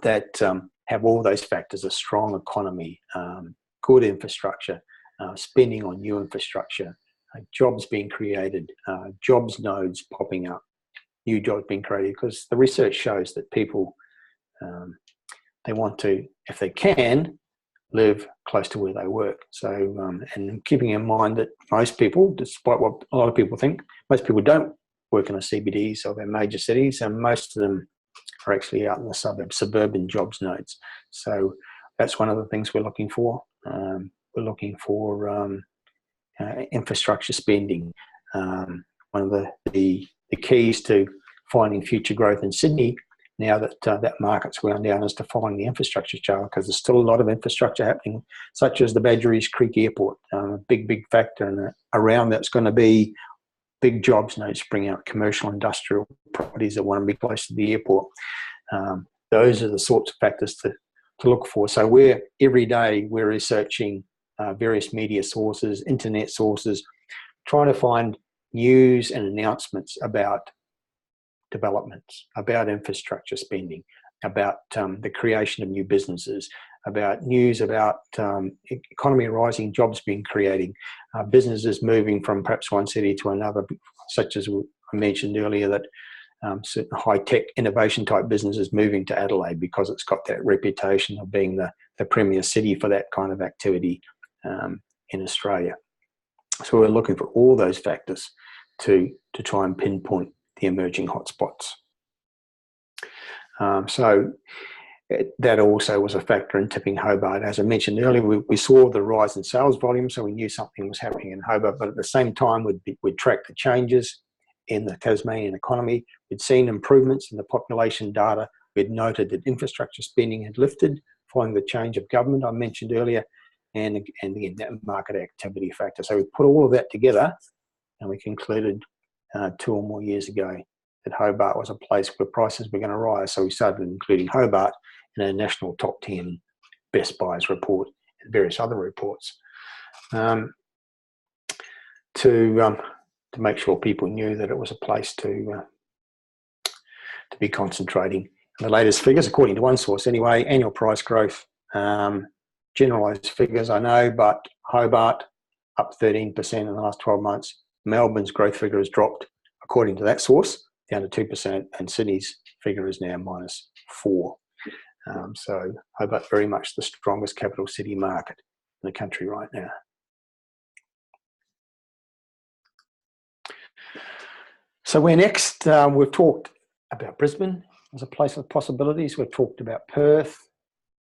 that have all those factors: a strong economy, good infrastructure, spending on new infrastructure, jobs being created, jobs nodes popping up, new jobs being created, because the research shows that people, they want to, if they can, live close to where they work. So, and keeping in mind that most people, despite what a lot of people think, most people don't work in the CBDs of our major cities, and most of them are actually out in the suburbs, suburban jobs nodes. So that's one of the things we're looking for. We're looking for infrastructure spending. One of the keys to finding future growth in Sydney, now that that market's wound down, is to find the infrastructure chart, because there's still a lot of infrastructure happening, such as the Badgerys Creek Airport. Big factor, and around that's going to be big jobs nodes spring out, commercial, industrial properties that want to be close to the airport. Those are the sorts of factors to look for. So every day we're researching various media sources, internet sources, trying to find news and announcements about developments, about infrastructure spending, about the creation of new businesses, about news about economy rising, jobs being created, businesses moving from perhaps one city to another, such as I mentioned earlier, that certain high-tech innovation type businesses moving to Adelaide because it's got that reputation of being the premier city for that kind of activity in Australia. So we're looking for all those factors to try and pinpoint the emerging hotspots. So that also was a factor in tipping Hobart. As I mentioned earlier, we saw the rise in sales volume, so we knew something was happening in Hobart, but at the same time we'd tracked the changes in the Tasmanian economy. We'd seen improvements in the population data. We'd noted that infrastructure spending had lifted following the change of government I mentioned earlier, and again, that market activity factor. So we put all of that together, and we concluded 2 or more years ago that Hobart was a place where prices were going to rise. So we started including Hobart in our national top 10 best buys report various other reports, to make sure people knew that it was a place to be concentrating. The latest figures, according to one source anyway, annual price growth, generalised figures I know, but Hobart up 13% in the last 12 months. Melbourne's growth figure has dropped, according to that source, down to 2%, and Sydney's figure is now -4%. So Hobart very much the strongest capital city market in the country right now. So where next? We've talked about Brisbane as a place of possibilities. We've talked about Perth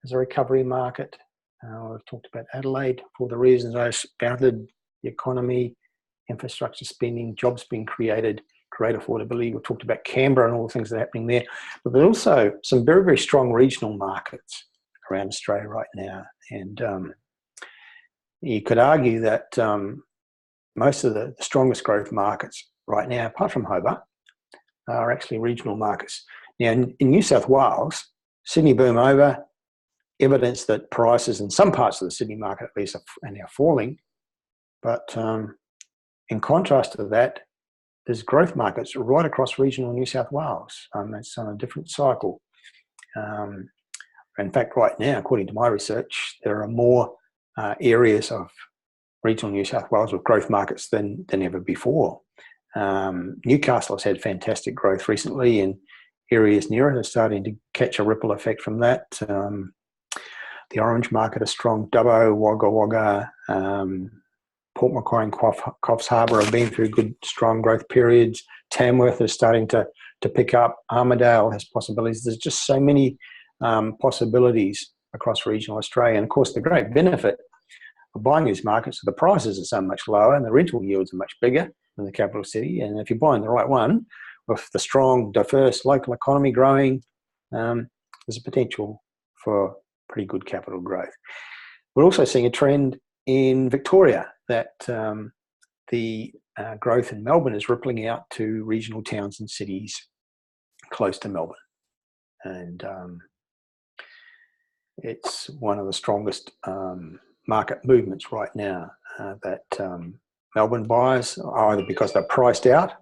as a recovery market. We've talked about Adelaide for the reasons I spouted: the economy, infrastructure spending, jobs being created, great affordability. We've talked about Canberra and all the things that are happening there. But there's also some very, very strong regional markets around Australia right now. And you could argue that most of the strongest growth markets right now, apart from Hobart, are actually regional markets. Now, in New South Wales, Sydney boom over, evidence that prices in some parts of the Sydney market at least are now falling. But in contrast to that, there's growth markets right across regional New South Wales. It's on a different cycle. In fact, right now, according to my research, there are more areas of regional New South Wales with growth markets than ever before. Newcastle has had fantastic growth recently, and areas near it are starting to catch a ripple effect from that. The orange market is strong. Dubbo, Wagga Wagga, Port Macquarie and Coffs Harbour have been through good, strong growth periods. Tamworth is starting to pick up. Armidale has possibilities. There's just so many possibilities across regional Australia. And of course, the great benefit of buying these markets is the prices are so much lower and the rental yields are much bigger than the capital city. And if you're buying the right one, with the strong, diverse local economy growing, there's a potential for pretty good capital growth. We're also seeing a trend in Victoria that the growth in Melbourne is rippling out to regional towns and cities close to Melbourne. And it's one of the strongest market movements right now that Melbourne buyers, either because they're priced out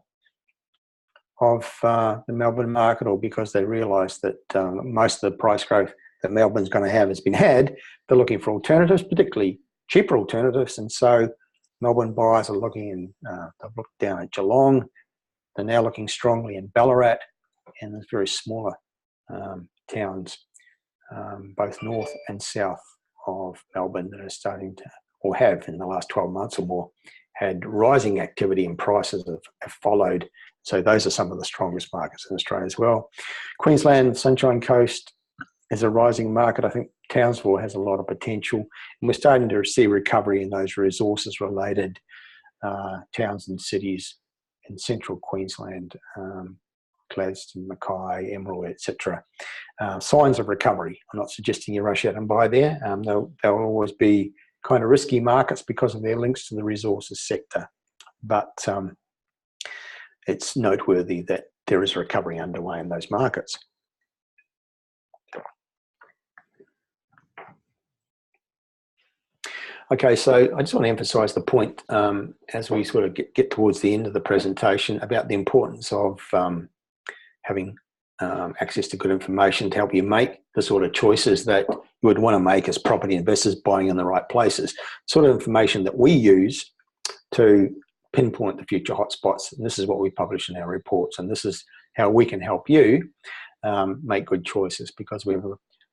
of the Melbourne market or because they realise that most of the price growth that Melbourne's going to have has been had, they're looking for alternatives, particularly cheaper alternatives. And so Melbourne buyers are looking, and they've looked down at Geelong. They're now looking strongly in Ballarat, and there's very smaller towns, both north and south of Melbourne, that are starting to, or have in the last 12 months or more, had rising activity, and prices have followed. So those are some of the strongest markets in Australia as well. Queensland, Sunshine Coast is a rising market. I think Townsville has a lot of potential, and we're starting to see recovery in those resources-related towns and cities in central Queensland, Gladstone, Mackay, Emerald, etc. Signs of recovery. I'm not suggesting you rush out and buy there. They'll always be kind of risky markets because of their links to the resources sector, but it's noteworthy that there is recovery underway in those markets. Okay, so I just want to emphasise the point as we sort of get towards the end of the presentation about the importance of having access to good information to help you make the sort of choices that you would want to make as property investors, buying in the right places. Sort of information that we use to pinpoint the future hotspots. And this is what we publish in our reports, and this is how we can help you make good choices, because we have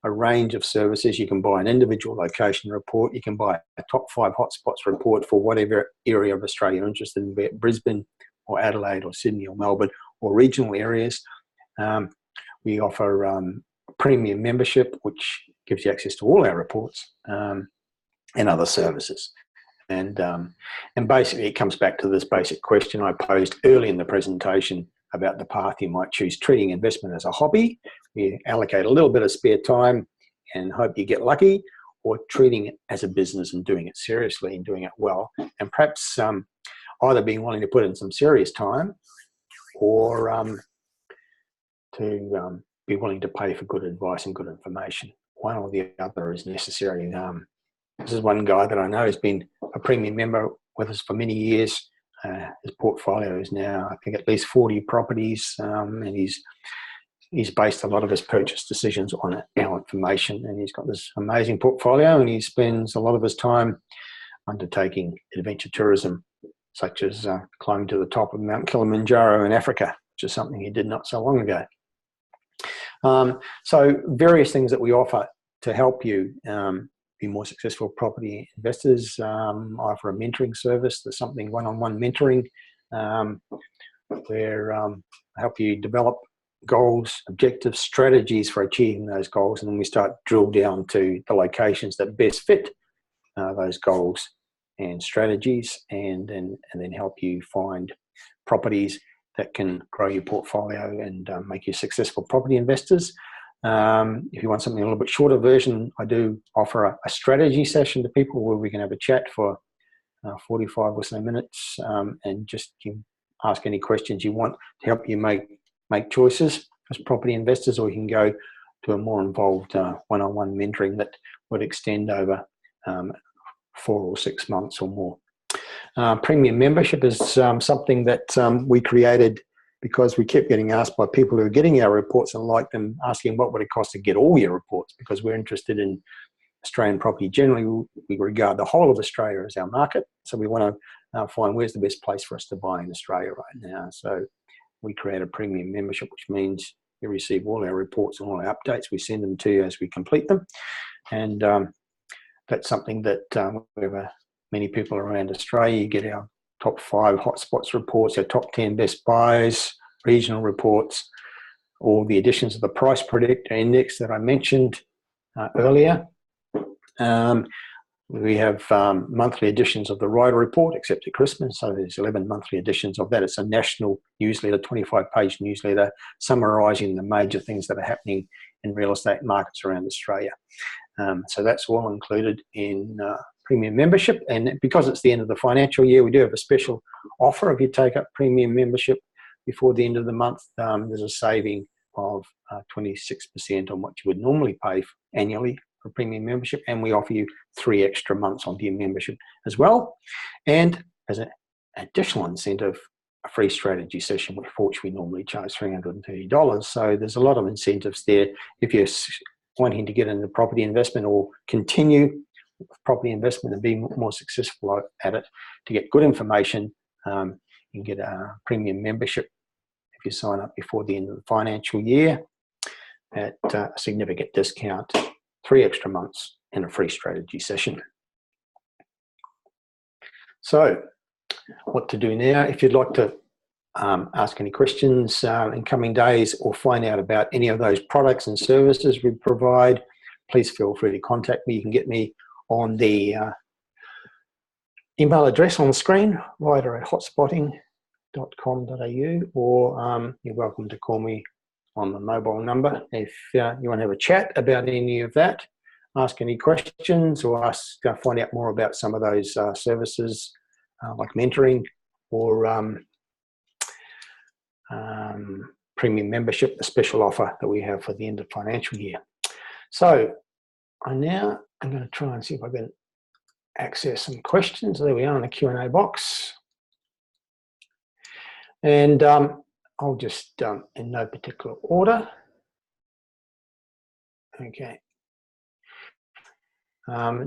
a range of services. You can buy an individual location report. You can buy a top 5 hotspots report for whatever area of Australia you're interested in, be it Brisbane or Adelaide or Sydney or Melbourne or regional areas. We offer premium membership, which gives you access to all our reports and other services. And basically it comes back to this basic question I posed early in the presentation about the path you might choose: treating investment as a hobby, you allocate a little bit of spare time and hope you get lucky, or treating it as a business and doing it seriously and doing it well, and perhaps either being willing to put in some serious time or to be willing to pay for good advice and good information. One or the other is necessary This is one guy that I know has been a premium member with us for many years. His portfolio is now, I think, at least 40 properties, and he's based a lot of his purchase decisions on our information, and he's got this amazing portfolio, and he spends a lot of his time undertaking adventure tourism, such as climbing to the top of Mount Kilimanjaro in Africa, which is something he did not so long ago. So various things that we offer to help you be more successful property investors. I offer a mentoring service. There's something one-on-one mentoring where I help you develop goals, objectives, strategies for achieving those goals, and then we start drill down to the locations that best fit those goals and strategies, and then help you find properties that can grow your portfolio and make you successful property investors. If you want something a little bit shorter version, I do offer a strategy session to people where we can have a chat for 45 or so minutes, and just ask any questions you want to help you make choices as property investors, or you can go to a more involved one-on-one mentoring that would extend over 4 or 6 months or more. Premium membership is something that we created because we kept getting asked by people who are getting our reports and like them, asking what would it cost to get all your reports, because we're interested in Australian property generally. We regard the whole of Australia as our market, so we want to find where's the best place for us to buy in Australia right now. So we create a premium membership, which means you receive all our reports and all our updates. We send them to you as we complete them, and that's something that wherever many people around Australia, you get our top 5 hotspots reports, our top 10 best buys, regional reports, all the editions of the price predictor index that I mentioned earlier. We have monthly editions of the Ryder report, except at Christmas, so there's 11 monthly editions of that. It's a national newsletter, 25-page newsletter summarising the major things that are happening in real estate markets around Australia. So that's all included in premium membership, and because it's the end of the financial year, we do have a special offer. If you take up premium membership before the end of the month, there's a saving of 26% on what you would normally pay annually for premium membership, and we offer you 3 extra months onto your membership as well. And as an additional incentive, a free strategy session, which we normally charge $330. So there's a lot of incentives there if you're wanting to get into property investment or continue property investment and be more successful at it. To get good information, you can get a premium membership if you sign up before the end of the financial year at a significant discount, 3 extra months and a free strategy session. So what to do now? If you'd like to ask any questions in coming days, or find out about any of those products and services we provide, please feel free to contact me. You can get me on the email address on the screen, ryder@hotspotting.com.au, or you're welcome to call me on the mobile number if you want to have a chat about any of that, ask any questions, or find out more about some of those services like mentoring or premium membership, the special offer that we have for the end of financial year. So I'm going to try and see if I can access some questions. There we are in the Q&A box. And I'll just, in no particular order. Okay.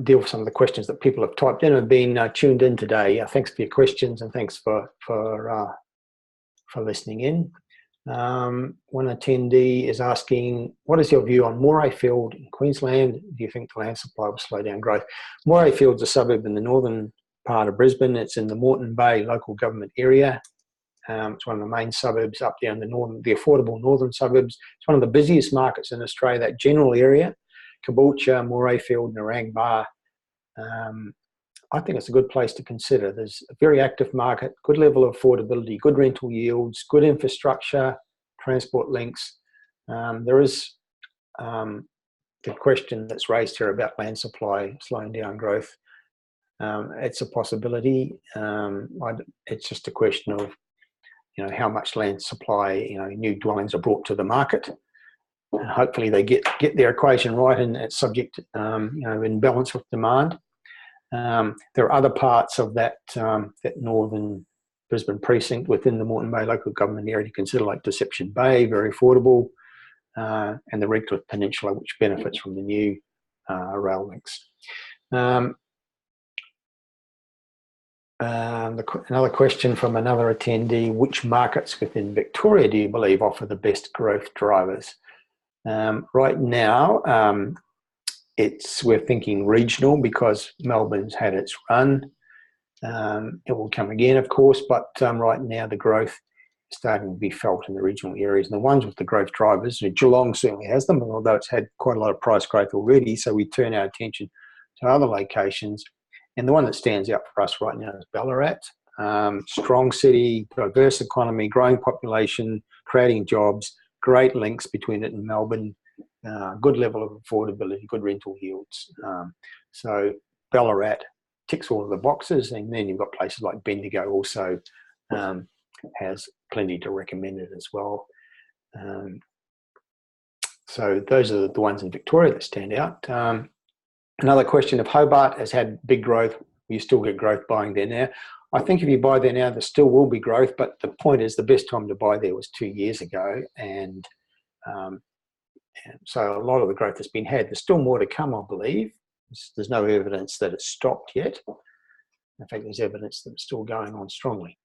Deal with some of the questions that people have typed in and been tuned in today. Thanks for your questions, and thanks for listening in. One attendee is asking, what is your view on Morayfield in Queensland? Do you think the land supply will slow down growth? Morayfield's a suburb in the northern part of Brisbane. It's in the Moreton Bay local government area. It's one of the main suburbs up there in the affordable northern suburbs. It's one of the busiest markets in Australia, that general area. Caboolture, Morayfield, Narangba. I think it's a good place to consider. There's a very active market, good level of affordability, good rental yields, good infrastructure, transport links. There is the question that's raised here about land supply slowing down growth. It's a possibility. It's just a question of, how much land supply, new dwellings are brought to the market. And hopefully they get their equation right, and it's subject, in balance with demand. There are other parts of that that northern Brisbane precinct within the Moreton Bay local government area to consider, like Deception Bay, very affordable, and the Redcliffe Peninsula, which benefits from the new rail links. Another question from another attendee: which markets within Victoria do you believe offer the best growth drivers? Right now, we're thinking regional, because Melbourne's had its run. It will come again, of course, but right now the growth is starting to be felt in the regional areas. And the ones with the growth drivers, Geelong certainly has them, although it's had quite a lot of price growth already, so we turn our attention to other locations. And the one that stands out for us right now is Ballarat. Strong city, diverse economy, growing population, creating jobs, great links between it and Melbourne, good level of affordability, good rental yields. So Ballarat ticks all of the boxes, and then you've got places like Bendigo also has plenty to recommend it as well. So those are the ones in Victoria that stand out. Another question: if Hobart has had big growth, you still get growth buying there now? I think if you buy there now, there still will be growth, but the point is the best time to buy there was 2 years ago, and so a lot of the growth has been had. There's still more to come, I believe. There's no evidence that it's stopped yet. In fact, there's evidence that it's still going on strongly.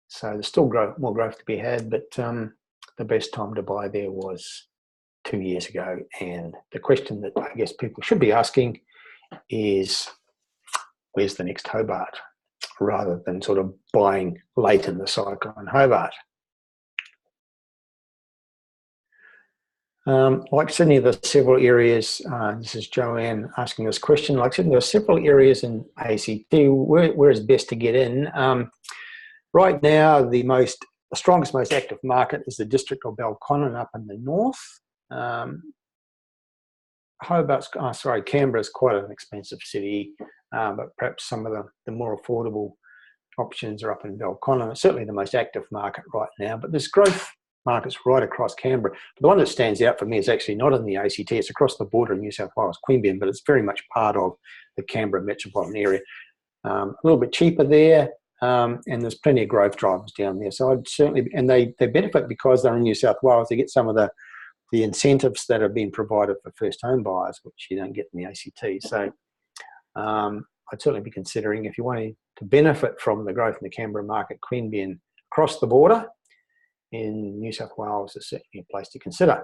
So there's still more growth to be had, but the best time to buy there was 2 years ago. And the question that I guess people should be asking is, where's the next Hobart? Rather than sort of buying late in the cycle in Hobart. Like Sydney, there's several areas, this is Joanne asking this question, like Sydney, there's several areas in ACT, where is best to get in? Right now, the strongest, most active market is the district of Belconnen up in the north. Canberra's quite an expensive city, but perhaps some of the more affordable options are up in Belconnen. It's certainly the most active market right now, but there's growth markets right across Canberra. But the one that stands out for me is actually not in the ACT, it's across the border in New South Wales, Queanbeyan, but it's very much part of the Canberra metropolitan area. A little bit cheaper there, and there's plenty of growth drivers down there. So I'd certainly, and they benefit because they're in New South Wales, they get some of the incentives that have been provided for first home buyers, which you don't get in the ACT. So I'd certainly be considering, if you wanted to benefit from the growth in the Canberra market, Queanbeyan across the border in New South Wales is certainly a place to consider.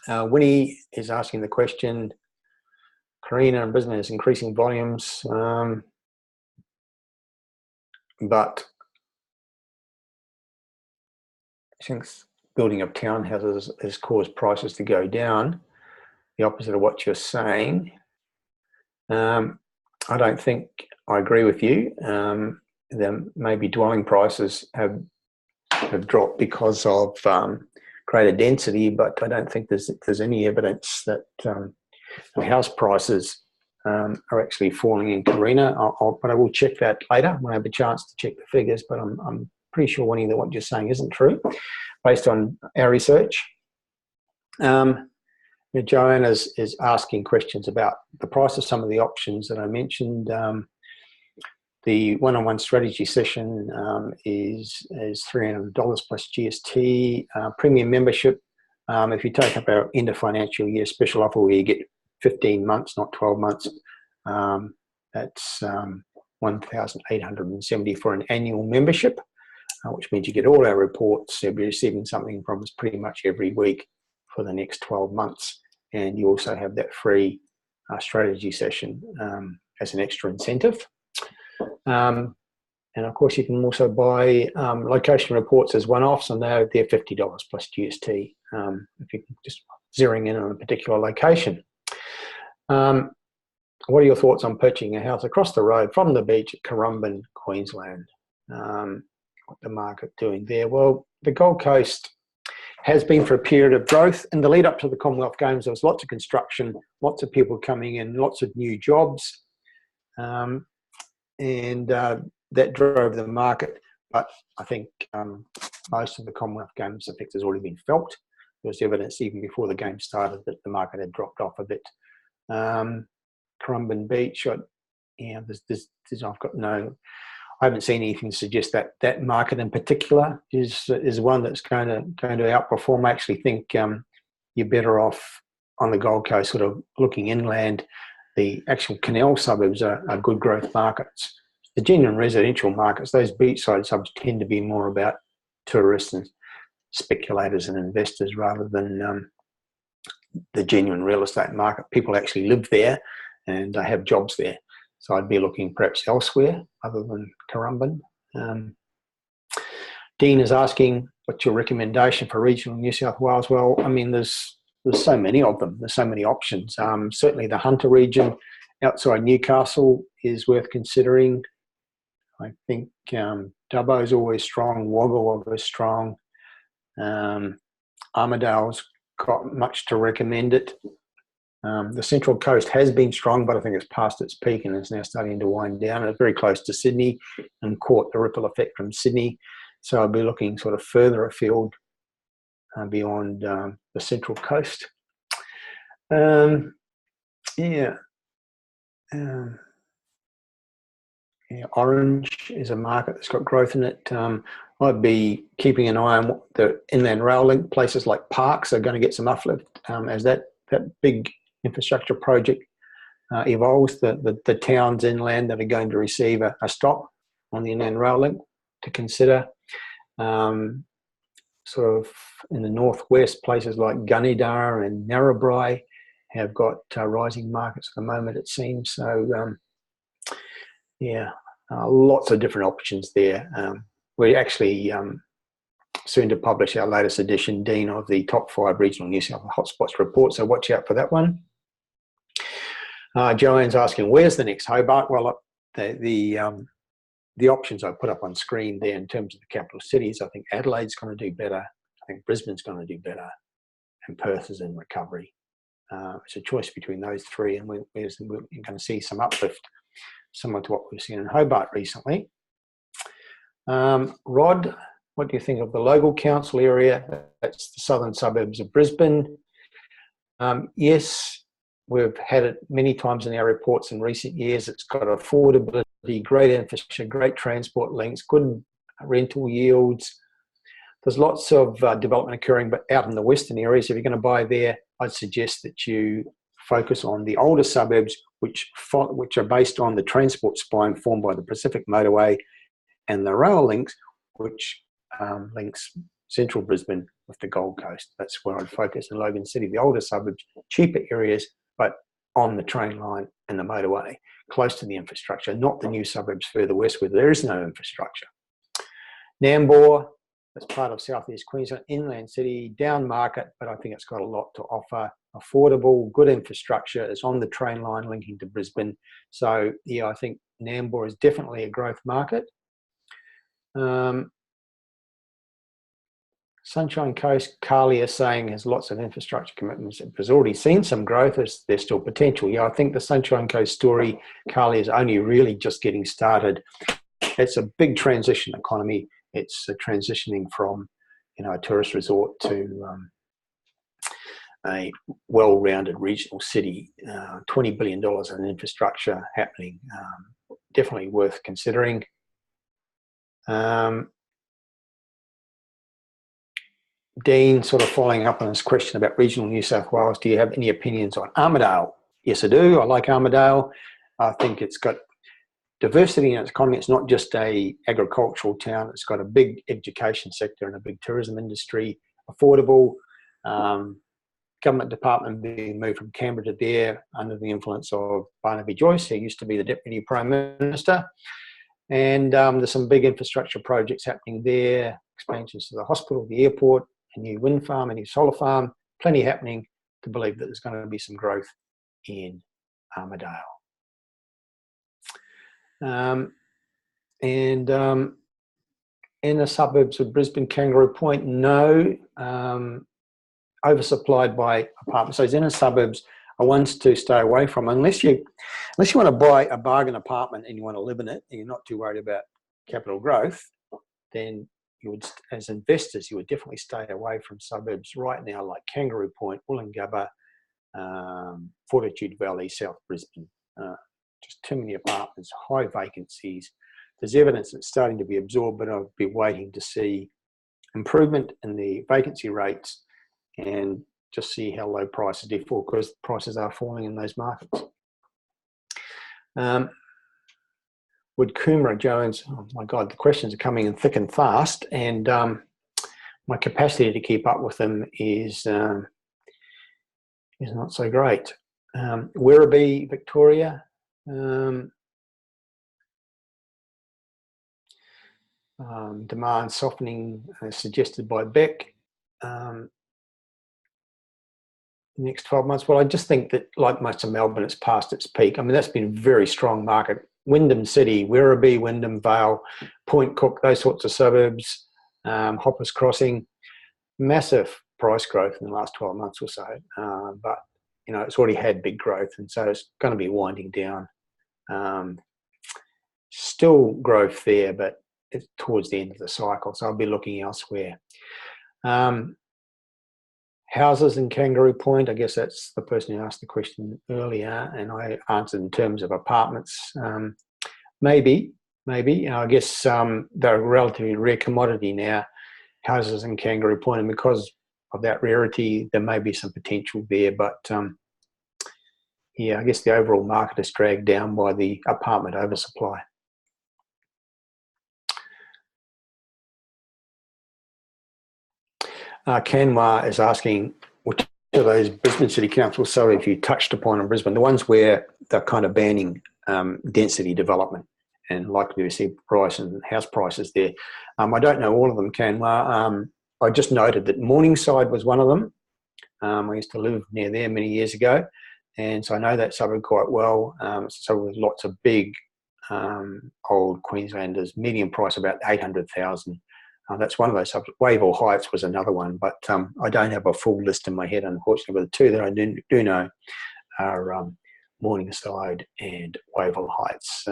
Winnie is asking the question, Carina and Brisbane is increasing volumes, but since building of townhouses has caused prices to go down, the opposite of what you're saying. I don't think I agree with you. Then maybe dwelling prices have dropped because of greater density, but I don't think there's any evidence that the house prices are actually falling in Carina. But I will check that later when I have a chance to check the figures. But I'm pretty sure, Winnie, that what you're saying isn't true, based on our research. Joanne is asking questions about the price of some of the options that I mentioned. The one-on-one strategy session is $300 plus GST. Premium membership, if you take up our end of financial year special offer where you get 15 months, not 12 months, that's $1,870 for an annual membership, which means you get all our reports. You'll be receiving something from us pretty much every week for the next 12 months. And you also have that free strategy session as an extra incentive. And of course, you can also buy location reports as one-offs, and they're $50 plus GST if you're just zeroing in on a particular location. What are your thoughts on purchasing a house across the road from the beach at Currumbin, Queensland? What the market doing there? Well, the Gold Coast has been for a period of growth. In the lead up to the Commonwealth Games, there was lots of construction, lots of people coming in, lots of new jobs, and that drove the market. But I think most of the Commonwealth Games effect has already been felt. There was evidence even before the game started that the market had dropped off a bit. Currumbin Beach, yeah, I've got no. I haven't seen anything to suggest that that market in particular is one that's going to outperform. I actually think you're better off on the Gold Coast, sort of looking inland. The actual canal suburbs are good growth markets. The genuine residential markets, those beachside suburbs, tend to be more about tourists and speculators and investors rather than the genuine real estate market. People actually live there and have jobs there. So I'd be looking perhaps elsewhere other than Currumbin. Dean is asking, what's your recommendation for regional New South Wales? Well, I mean, there's so many of them. There's so many options. Certainly the Hunter region outside Newcastle is worth considering. I think Dubbo is always strong. Wagga Wagga is strong. Armidale's got much to recommend it. The Central Coast has been strong, but I think it's past its peak and is now starting to wind down. It's very close to Sydney and caught the ripple effect from Sydney. So I'll be looking sort of further afield beyond the Central Coast. Orange is a market that's got growth in it. I'd be keeping an eye on what the inland rail link places like Parks are going to get some uplift as that big infrastructure project evolves. The towns inland that are going to receive a stop on the inland rail link to consider. Sort of in the northwest, places like Gunnedah and Narrabri have got rising markets at the moment, it seems. So lots of different options there. We're actually soon to publish our latest edition, Dean, of the top 5 regional New South Wales hotspots report, so watch out for that one. Joanne's asking, where's the next Hobart? Well, the options I put up on screen there in terms of the capital cities, I think Adelaide's going to do better. I think Brisbane's going to do better, and Perth is in recovery. It's a choice between those three, and we're going to see some uplift similar to what we've seen in Hobart recently. Rod, what do you think of the local council area? That's the southern suburbs of Brisbane. Yes, we've had it many times in our reports in recent years. It's got affordability, great infrastructure, great transport links, good rental yields. There's lots of development occurring, but out in the western areas, if you're going to buy there, I'd suggest that you focus on the older suburbs, which are based on the transport spine formed by the Pacific Motorway and the rail links, which links central Brisbane with the Gold Coast. That's where I'd focus in Logan City. The older suburbs, cheaper areas, but on the train line and the motorway, close to the infrastructure, not the new suburbs further west where there is no infrastructure. Nambour, that's part of southeast Queensland, inland city, down market, but I think it's got a lot to offer. Affordable, good infrastructure. It's on the train line linking to Brisbane. So yeah, I think Nambour is definitely a growth market. Sunshine Coast, Carly is saying, has lots of infrastructure commitments. It has already seen some growth. There's still potential. Yeah, I think the Sunshine Coast story, Carly, is only really just getting started. It's a big transition economy. It's transitioning from, a tourist resort to a well-rounded regional city. $20 billion in infrastructure happening. Definitely worth considering. Dean, sort of following up on this question about regional New South Wales, do you have any opinions on Armidale? Yes, I do. I like Armidale. I think it's got diversity in its economy. It's not just a agricultural town. It's got a big education sector and a big tourism industry, affordable. Government department being moved from Canberra to there under the influence of Barnaby Joyce, who used to be the Deputy Prime Minister. And there's some big infrastructure projects happening there, expansions to the hospital, the airport, a new wind farm, a new solar farm, plenty happening to believe that there's going to be some growth in Armidale. In the suburbs of Brisbane, Kangaroo Point, no. Oversupplied by apartments. Those inner suburbs are ones to stay away from unless you want to buy a bargain apartment and you want to live in it and you're not too worried about capital growth. Then you would, as investors, you would definitely stay away from suburbs right now like Kangaroo Point, Wollongabba, Fortitude Valley, South Brisbane. just too many apartments, high vacancies. There's evidence it's starting to be absorbed, but I'll be waiting to see improvement in the vacancy rates and just see how low prices do fall, because prices are falling in those markets. Would Coomera Jones, oh my God, the questions are coming in thick and fast, and my capacity to keep up with them is not so great. Werribee, Victoria. Demand softening suggested by Beck. Next 12 months. Well, I just think that, like most of Melbourne, it's past its peak. I mean, that's been a very strong market. Wyndham City, Werribee, Wyndham Vale, Point Cook, those sorts of suburbs, Hoppers Crossing, massive price growth in the last 12 months or so. But, you know, it's already had big growth, and so it's going to be winding down. Still growth there, but it's towards the end of the cycle, so I'll be looking elsewhere. Houses in Kangaroo Point, I guess that's the person who asked the question earlier, and I answered in terms of apartments. Maybe. I guess they're a relatively rare commodity now, houses in Kangaroo Point, and because of that rarity, there may be some potential there. But yeah, I guess the overall market is dragged down by the apartment oversupply. Kanwar is asking, which of those Brisbane City Council suburbs you touched upon in Brisbane, the ones where they're kind of banning density development and likely to see price and house prices there. I don't know all of them, Kanwar. I just noted that Morningside was one of them. I used to live near there many years ago, and so I know that suburb quite well. So with lots of big old Queenslanders, median price about 800,000. That's one of those subjects. Wavell Heights was another one, but I don't have a full list in my head, unfortunately. But the two that I do know are Morningside and Wavell Heights.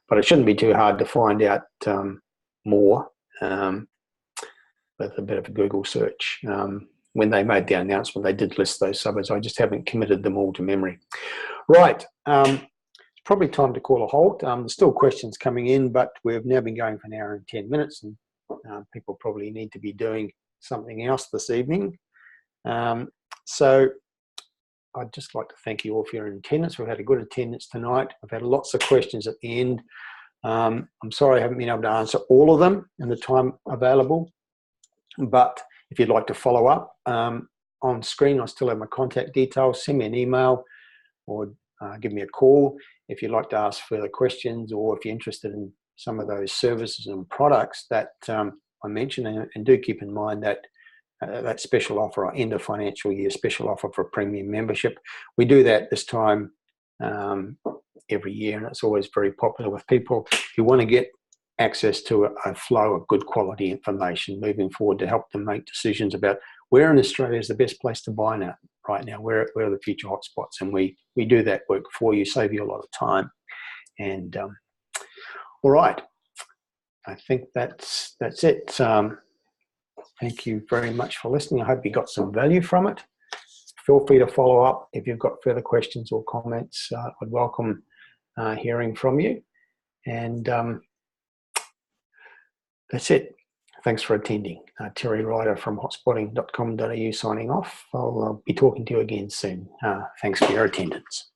But it shouldn't be too hard to find out more with a bit of a Google search. When they made the announcement, they did list those suburbs. I just haven't committed them all to memory. Right. It's probably time to call a halt. There's still questions coming in, but we've now been going for an hour and 10 minutes, and people probably need to be doing something else this evening. So I'd just like to thank you all for your attendance. We've had a good attendance tonight. I've had lots of questions at the end. I'm sorry I haven't been able to answer all of them in the time available, but if you'd like to follow up on screen, I still have my contact details. Send me an email or give me a call if you'd like to ask further questions, or if you're interested in some of those services and products that I mentioned. And do keep in mind that that special offer, our end of financial year special offer for premium membership. We do that this time every year, and it's always very popular with people who want to get access to a flow of good quality information moving forward to help them make decisions about where in Australia is the best place to buy now, right now, where are the future hotspots. And we do that work for you, save you a lot of time. And all right, I think that's it. Thank you very much for listening. I hope you got some value from it. Feel free to follow up if you've got further questions or comments. I'd welcome hearing from you. And that's it. Thanks for attending. Terry Ryder from hotspotting.com.au signing off. I'll be talking to you again soon. Thanks for your attendance.